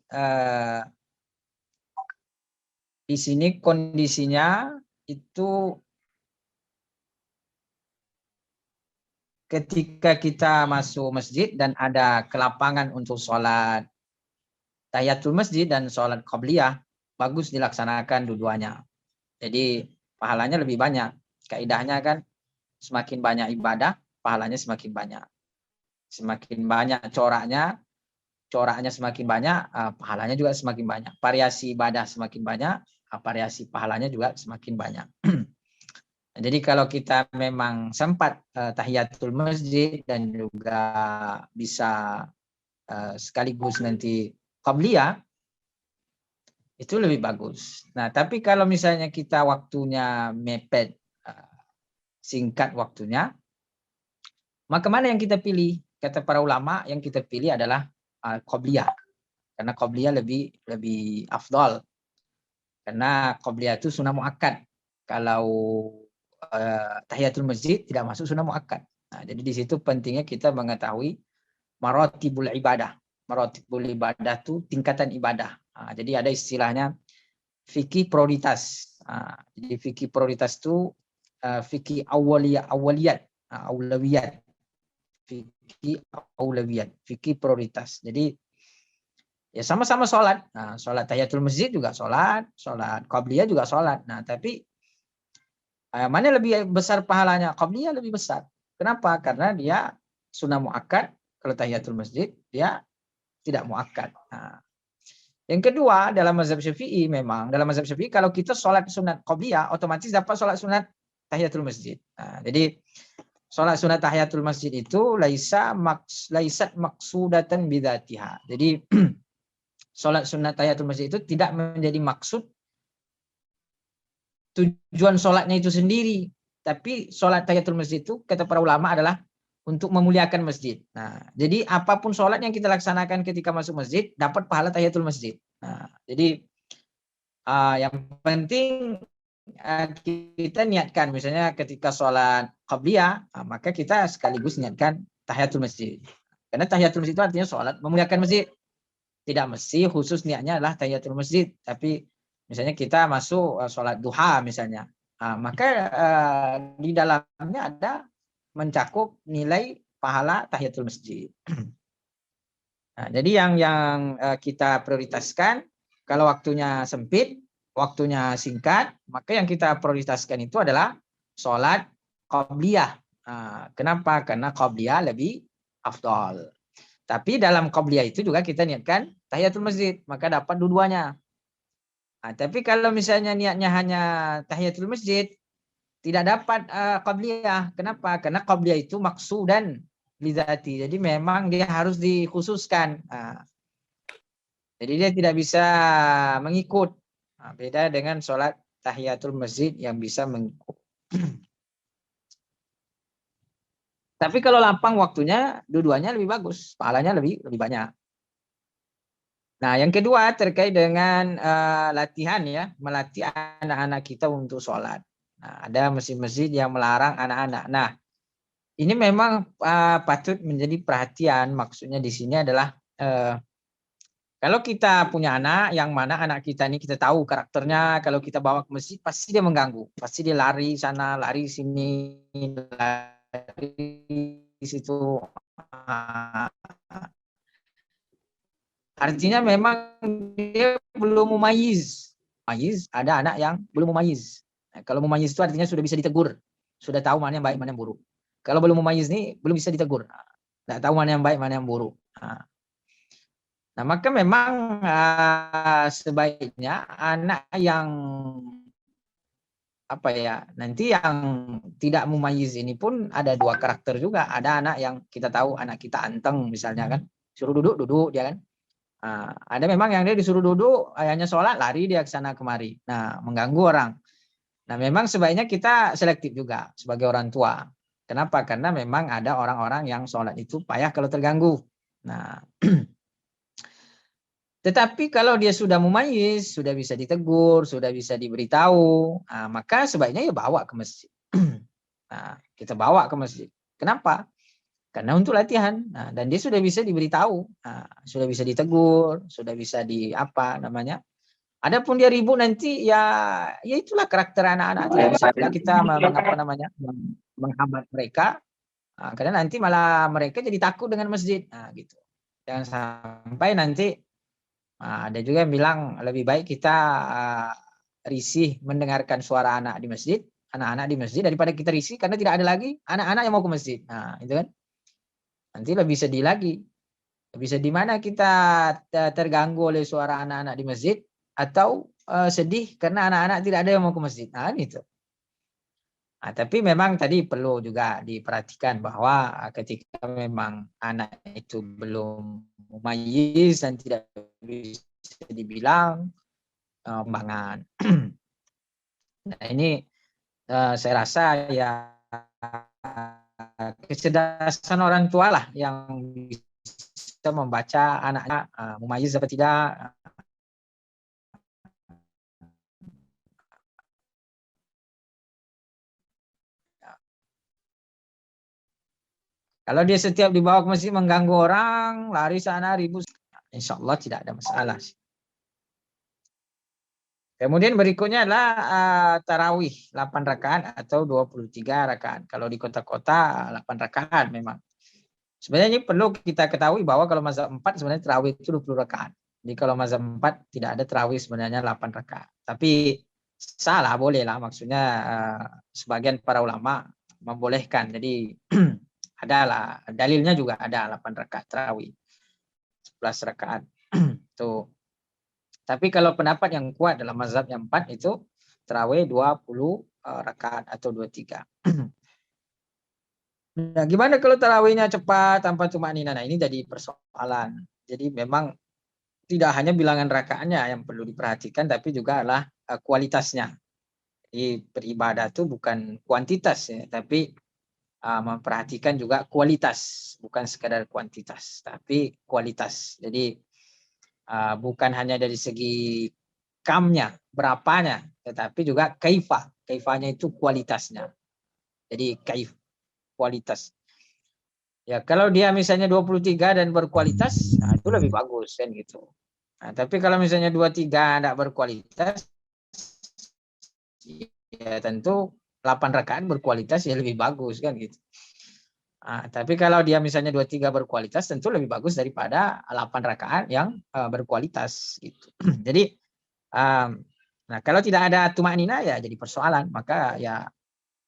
di sini kondisinya itu ketika kita masuk masjid dan ada kelapangan untuk sholat tahiyatul masjid dan sholat qabliyah, bagus dilaksanakan dua-duanya. Jadi pahalanya lebih banyak. Kaidahnya kan semakin banyak ibadah, pahalanya semakin banyak. Semakin banyak coraknya semakin banyak, pahalanya juga semakin banyak. Variasi ibadah semakin banyak, variasi pahalanya juga semakin banyak. Jadi kalau kita memang sempat tahiyatul masjid dan juga bisa sekaligus nanti qabliyah, itu lebih bagus. Nah, tapi kalau misalnya kita waktunya mepet, singkat waktunya, maka mana yang kita pilih? Kata para ulama, yang kita pilih adalah qabliyah. Karena qabliyah lebih afdal. Karena qabliyah itu sunnah muakkad. Kalau tahiyatul masjid tidak masuk sunnah muakkad. Nah, jadi di situ pentingnya kita mengetahui maratibul ibadah. Maratibul ibadah itu tingkatan ibadah. Nah, jadi ada istilahnya fikih prioritas. Jadi fikih prioritas itu fikih awaliyat, aulawiyat. Fikih aulawiyat, fikih prioritas. Jadi ya sama-sama sholat. Nah, sholat tahiyatul masjid juga sholat qabliyah juga sholat. Nah, tapi mana lebih besar pahalanya? Qabliyah lebih besar. Kenapa? Karena dia sunnah muakkad. Kalau tahiyatul masjid dia tidak muakkad. Nah, yang kedua dalam mazhab Syafi'i, memang dalam mazhab Syafi'i kalau kita sholat sunat qabliyah otomatis dapat sholat sunat tahiyatul masjid. Nah, jadi sholat sunat tahiyatul masjid itu laisat maksudatan bidzatiha. Jadi sholat sunat tahiyatul masjid itu tidak menjadi maksud tujuan sholatnya itu sendiri, tapi sholat tahiyatul masjid itu kata para ulama adalah untuk memuliakan masjid. Nah, jadi apapun sholat yang kita laksanakan ketika masuk masjid dapat pahala tahiyatul masjid. Nah, jadi yang penting kita niatkan, misalnya ketika sholat qabliyah, maka kita sekaligus niatkan tahiyatul masjid. Karena tahiyatul masjid itu artinya sholat memuliakan masjid. Tidak mesti khusus niatnya adalah tahiyatul masjid, tapi misalnya kita masuk sholat duha misalnya, maka di dalamnya ada mencakup nilai pahala tahiyatul masjid. Nah, jadi yang kita prioritaskan kalau waktunya sempit, waktunya singkat, maka yang kita prioritaskan itu adalah sholat qabliyah. Kenapa? Karena qabliyah lebih afdal. Tapi dalam qabliyah itu juga kita niatkan tahiyatul masjid, maka dapat dua-duanya. Tapi kalau misalnya niatnya hanya tahiyatul masjid, tidak dapat qabliyah. Kenapa? Karena qabliyah itu maksudan lidzati. Jadi memang dia harus dikhususkan. Jadi dia tidak bisa mengikut. Beda dengan sholat tahiyatul masjid yang bisa mengikut. Tapi kalau lapang waktunya, dua-duanya lebih bagus, pahalanya lebih banyak. Nah, yang kedua terkait dengan latihan ya, melatih anak-anak kita untuk sholat. Nah, ada masjid-masjid yang melarang anak-anak. Nah, ini memang patut menjadi perhatian. Maksudnya di sini adalah kalau kita punya anak, yang mana anak kita ini kita tahu karakternya, kalau kita bawa ke masjid pasti dia mengganggu, pasti dia lari sana, lari sini, lari situ. Artinya memang dia belum mumayyiz. Mumayyiz, ada anak yang belum mumayyiz. Nah, kalau mumayyiz itu artinya sudah bisa ditegur, sudah tahu mana yang baik, mana yang buruk. Kalau belum mumayyiz nih belum bisa ditegur, tidak tahu mana yang baik, mana yang buruk. Nah, maka memang sebaiknya anak yang apa ya, nanti yang tidak mumayyiz ini pun ada dua karakter juga. Ada anak yang kita tahu anak kita anteng misalnya kan, suruh duduk duduk dia kan. Ada memang yang dia disuruh duduk, ayahnya sholat lari dia ke sana kemari. Nah, mengganggu orang. Nah, memang sebaiknya kita selektif juga sebagai orang tua. Kenapa? Karena memang ada orang-orang yang sholat itu payah kalau terganggu. Nah, tetapi kalau dia sudah mumayyiz, sudah bisa ditegur, sudah bisa diberitahu, maka sebaiknya ya bawa ke masjid. Nah, kita bawa ke masjid. Kenapa? Karena untuk latihan. Nah, dan dia sudah bisa diberitahu, sudah bisa ditegur, sudah bisa di apa namanya. Adapun dia ribut nanti ya itulah karakter anak-anak. Tidak bisa kita mengapa namanya menghambat mereka. Karena nanti malah mereka jadi takut dengan masjid. Nah, gitu. Jangan sampai nanti ada juga yang bilang lebih baik kita risih mendengarkan suara anak di masjid, anak-anak di masjid daripada kita risih karena tidak ada lagi anak-anak yang mau ke masjid. Nah, itu kan. Nanti lebih sedih lagi. Lebih sedih mana kita terganggu oleh suara anak-anak di masjid atau sedih karena anak-anak tidak ada yang mau ke masjid. Nah, itu. Nah, tapi memang tadi perlu juga diperhatikan bahwa ketika memang anak itu belum mumayyiz dan tidak bisa dibilang kembangan. Nah, ini saya rasa ya kecerdasan orang tua lah yang bisa membaca anaknya mumayyiz atau tidak. Kalau dia setiap dibawa ke masjid mengganggu orang, lari sana ribut, insya Allah tidak ada masalah. Kemudian berikutnya adalah tarawih 8 rakaat atau 23 rakaat. Kalau di kota-kota 8 rakaat memang. Sebenarnya ini perlu kita ketahui bahwa kalau mazhab 4 sebenarnya tarawih itu 20 rakaat. Jadi kalau mazhab 4 tidak ada tarawih sebenarnya 8 rakaat. Tapi salah boleh lah, maksudnya sebagian para ulama membolehkan. Jadi adalah dalilnya juga ada 8 rakaat tarawih. 11 rakaat. Tuh. Tapi kalau pendapat yang kuat dalam mazhab yang 4 itu tarawih 20 rakaat atau 23. Nah, gimana kalau tarawihnya cepat tanpa tumanina? Nah, ini jadi persoalan. Jadi memang tidak hanya bilangan rakaatnya yang perlu diperhatikan, tapi juga adalah kualitasnya. Jadi beribadah itu bukan kuantitas ya, tapi memperhatikan juga kualitas, bukan sekadar kuantitas, tapi kualitas. Jadi bukan hanya dari segi kamnya, berapanya, tetapi juga kaifa. Kaifanya itu kualitasnya. Jadi kaif, kualitas. Ya, kalau dia misalnya 23 dan berkualitas, nah itu lebih bagus kan gitu. Nah, tapi kalau misalnya 23 tidak berkualitas, ya tentu 8 rakaat berkualitas ya lebih bagus kan gitu. Tapi kalau dia misalnya 23 berkualitas, tentu lebih bagus daripada 8 rakaat yang berkualitas gitu. Jadi, nah kalau tidak ada tumak nina ya jadi persoalan, maka ya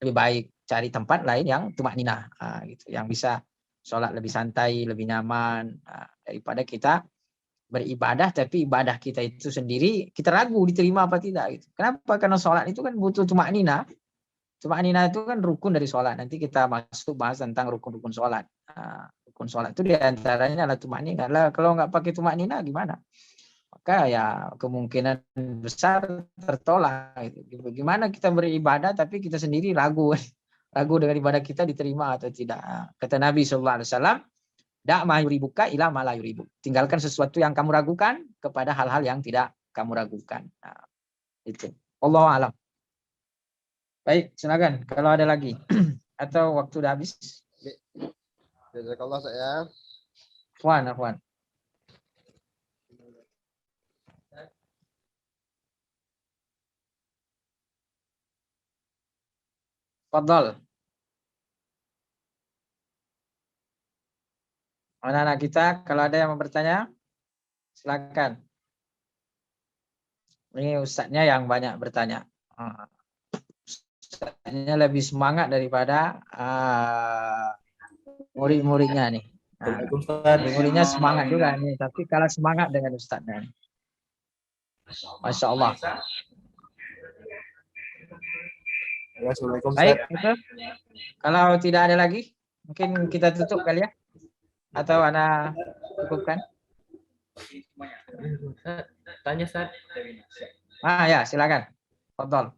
lebih baik cari tempat lain yang tumak nina, gitu, yang bisa sholat lebih santai, lebih nyaman, daripada kita beribadah tapi ibadah kita itu sendiri kita ragu diterima apa tidak gitu. Kenapa? Karena sholat itu kan butuh tumak nina. Tumak nina itu kan rukun dari sholat. Nanti kita masuk bahas tentang rukun-rukun sholat. Rukun sholat itu diantaranya adalah tumak nina. Kalau nggak pakai tumak nina gimana? Maka ya kemungkinan besar tertolak. Gitu. Gimana kita beribadah tapi kita sendiri ragu. ragu dengan ibadah kita diterima atau tidak. Kata Nabi SAW, da' ma yuribuka ila ma la yuribuk. Tinggalkan sesuatu yang kamu ragukan kepada hal-hal yang tidak kamu ragukan. Nah, itu. Wallahu a'lam. Baik, silakan kalau ada lagi. Atau waktu udah habis. Jazakallah saya. Afwan. Fadhal. Anak-anak kita, kalau ada yang mau bertanya, silakan. Ini ustadznya yang banyak bertanya. Ustadznya lebih semangat daripada murid-muridnya nih. Murid-muridnya semangat juga nih, tapi kalah semangat dengan ustadznya. Masya Allah. Baik, itu. Kalau tidak ada lagi, mungkin kita tutup kali ya. Atau Anda cukupkan? Tanya, Ustaz. Ya, silakan. Fadhal.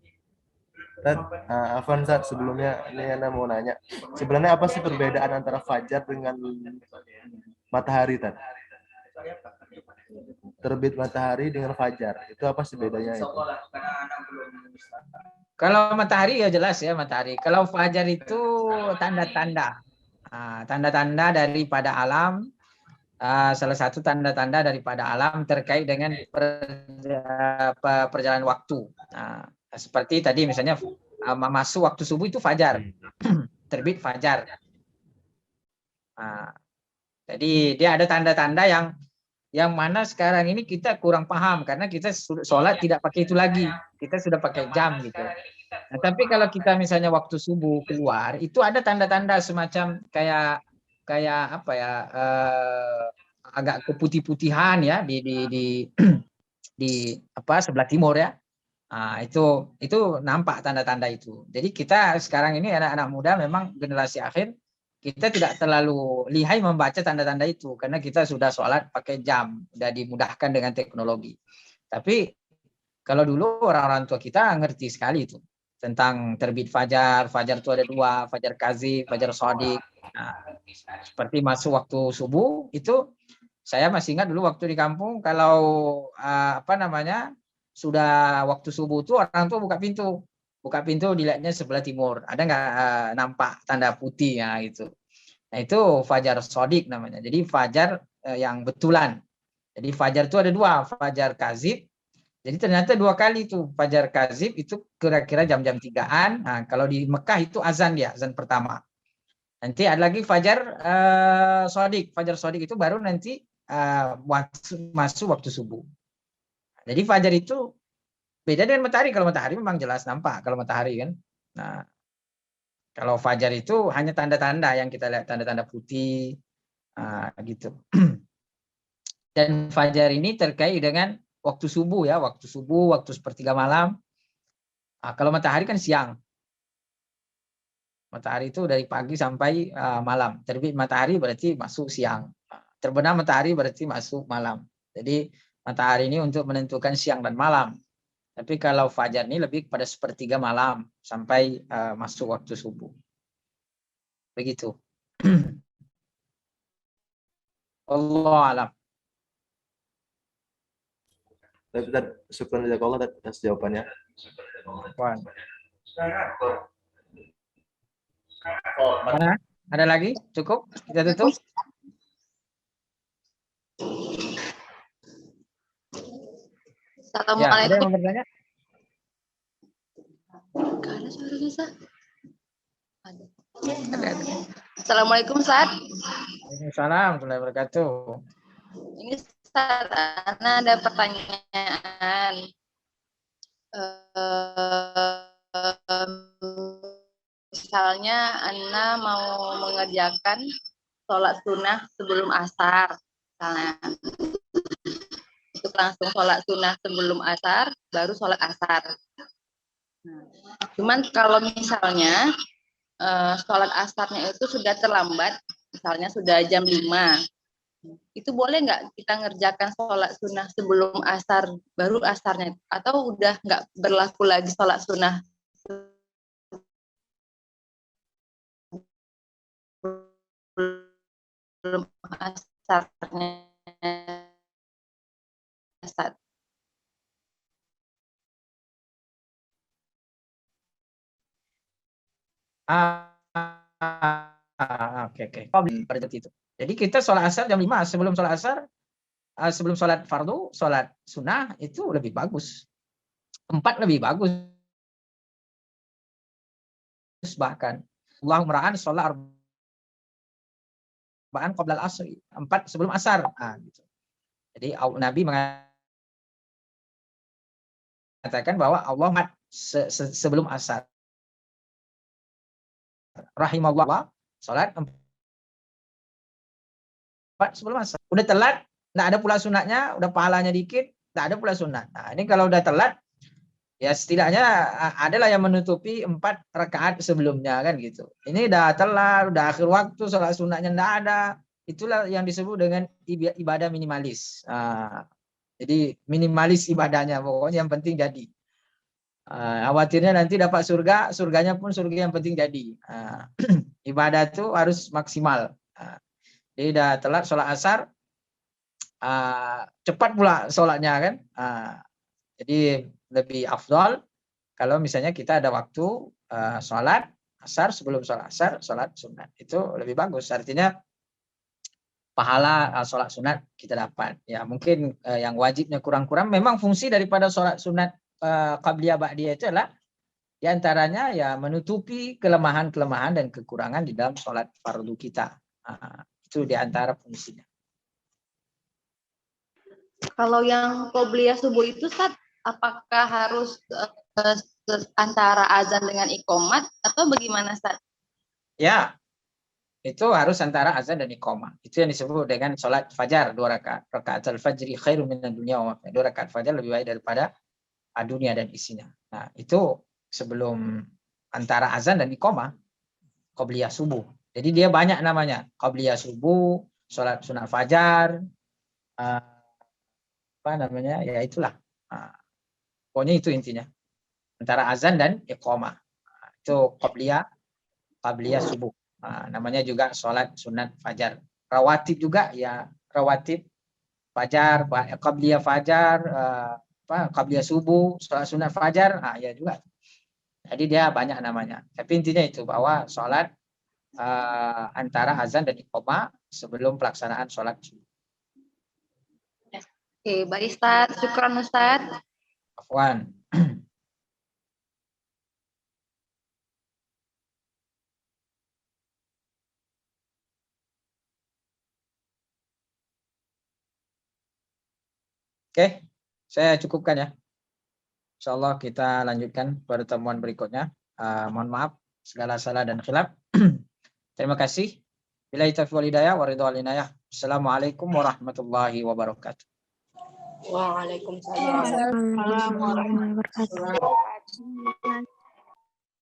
Afwan, Ustaz, sebelumnya ini Anda mau nanya. Sebenarnya apa sih perbedaan antara fajar dengan matahari, Tad? Terbit matahari dengan fajar. Itu apa sih bedanya itu? Kalau matahari ya jelas ya matahari. Kalau fajar itu tanda-tanda. Tanda-tanda daripada alam. Salah satu tanda-tanda daripada alam terkait dengan perjalanan waktu. Seperti tadi misalnya masuk waktu subuh itu fajar. Terbit fajar. Jadi dia ada tanda-tanda yang mana sekarang ini kita kurang paham karena kita sholat tidak pakai itu lagi, kita sudah pakai jam gitu. Nah, tapi kalau kita misalnya waktu subuh keluar itu ada tanda-tanda semacam kayak apa ya, agak keputih-putihan ya di apa sebelah timur ya. Itu nampak tanda-tanda itu. Jadi kita sekarang ini anak-anak muda memang generasi akhir kita tidak terlalu lihai membaca tanda-tanda itu karena kita sudah sholat pakai jam, sudah dimudahkan dengan teknologi. Tapi kalau dulu orang-orang tua kita ngerti sekali itu tentang terbit fajar. Fajar itu ada dua, fajar kazib, fajar shadiq. Seperti masuk waktu subuh itu saya masih ingat dulu waktu di kampung kalau sudah waktu subuh itu orang tua buka pintu dilihatnya sebelah timur, ada nggak nampak tanda putih ya gitu. Nah itu fajar shadiq namanya, jadi fajar yang betulan. Jadi fajar itu ada dua, fajar kazib. Jadi ternyata dua kali itu fajar kazib itu kira-kira jam-jam 3-an. Nah, kalau di Mekah itu azan pertama. Nanti ada lagi fajar shadiq. Fajar shadiq itu baru nanti masuk waktu subuh. Jadi fajar itu beda dengan matahari. Kalau matahari memang jelas nampak kalau matahari kan. Nah, kalau fajar itu hanya tanda-tanda yang kita lihat, tanda-tanda putih gitu. Dan fajar ini terkait dengan waktu subuh ya, waktu sepertiga malam. Kalau matahari kan siang. Matahari itu dari pagi sampai malam. Terbit matahari berarti masuk siang. Terbenam matahari berarti masuk malam. Jadi matahari ini untuk menentukan siang dan malam. Tapi kalau fajar ini lebih pada sepertiga malam sampai masuk waktu subuh. Begitu. Allah alam. Syukur jazakallah atas jawabannya. Mana? Ada lagi? Cukup? Kita tutup? Assalamualaikum. Ya, ada yang mau bertanya? Ada suaranya, Sa? Ada. Assalamualaikum, Ustaz. Waalaikumsalam warahmatullahi wabarakatuh. Ini Ustaz, Ana ada pertanyaan. Misalnya Ana mau mengerjakan sholat sunnah sebelum asar, misalnya. Untuk langsung sholat sunnah sebelum asar, baru sholat asar. Cuman kalau misalnya sholat asarnya itu sudah terlambat, misalnya sudah jam 5, itu boleh nggak kita ngerjakan sholat sunnah sebelum asar, baru asarnya, atau udah nggak berlaku lagi sholat sunnah sebelum asarnya Ustaz. Oke. Pada itu. Jadi kita sholat asar jam 5 sebelum sholat asar, sebelum sholat fardu, sholat sunnah itu lebih bagus. 4 lebih bagus bahkan. Allahumma ra'an sholat arba'an qabla al-asri. 4 sebelum asar. Gitu. Jadi Nabi mengatakan bahwa Allah sebelum asar. Rahimallah sholat 4 sebelum asar. Udah telat, nggak ada pula sunatnya, udah pahalanya dikit, nggak ada pula sunat. Nah ini kalau udah telat, ya setidaknya adalah yang menutupi 4 rakaat sebelumnya kan gitu. Ini udah telat, udah akhir waktu, sholat sunatnya nggak ada. Itulah yang disebut dengan ibadah minimalis. Jadi minimalis ibadahnya, pokoknya yang penting jadi. Khawatirnya nanti dapat surga, surganya pun surga yang penting jadi. Ibadah itu harus maksimal. Jadi udah telat sholat asar, cepat pula sholatnya kan. Jadi lebih afdal kalau misalnya kita ada waktu sholat asar, sebelum sholat asar, sholat sunat. Itu lebih bagus. Artinya pahala sholat sunat kita dapat. Ya mungkin yang wajibnya kurang-kurang. Memang fungsi daripada sholat sunat qabliyah ba'diyah itu adalah diantaranya ya menutupi kelemahan-kelemahan dan kekurangan di dalam sholat fardu kita. Itu diantara fungsinya. Kalau yang qobliyah subuh itu, Ustaz, apakah harus antara azan dengan iqomat atau bagaimana, Ustaz? Ya, itu harus antara azan dan iqamah. Itu yang disebut dengan sholat fajar 2 rakaat. Rakaat al-fajri khairum minad dunya wa ma 2 rakaat fajar lebih baik daripada dunia dan isinya. Nah, itu sebelum antara azan dan iqamah, qobliyah subuh. Jadi dia banyak namanya. Qobliyah subuh, sholat sunat fajar, apa namanya? Ya itulah. Pokoknya itu intinya. Antara azan dan iqamah. Itu qobliyah subuh. Namanya juga sholat sunat fajar. Rawatib juga ya, rawatib fajar, qabliyah fajar, qabliyah subuh, sholat sunat fajar, ya juga. Jadi dia banyak namanya. Tapi intinya itu bahwa sholat antara azan dan iqamah sebelum pelaksanaan sholat subuh. Oke, baik Ustaz. Syukran Ustaz. Afwan. Oke, saya cukupkan ya. Insyaallah kita lanjutkan pertemuan berikutnya. Mohon maaf segala salah dan khilaf. Terima kasih. Billahi taufiq wal hidayah wa ridha wal inayah. Assalamualaikum warahmatullahi wabarakatuh. Waalaikumsalam warahmatullahi wabarakatuh.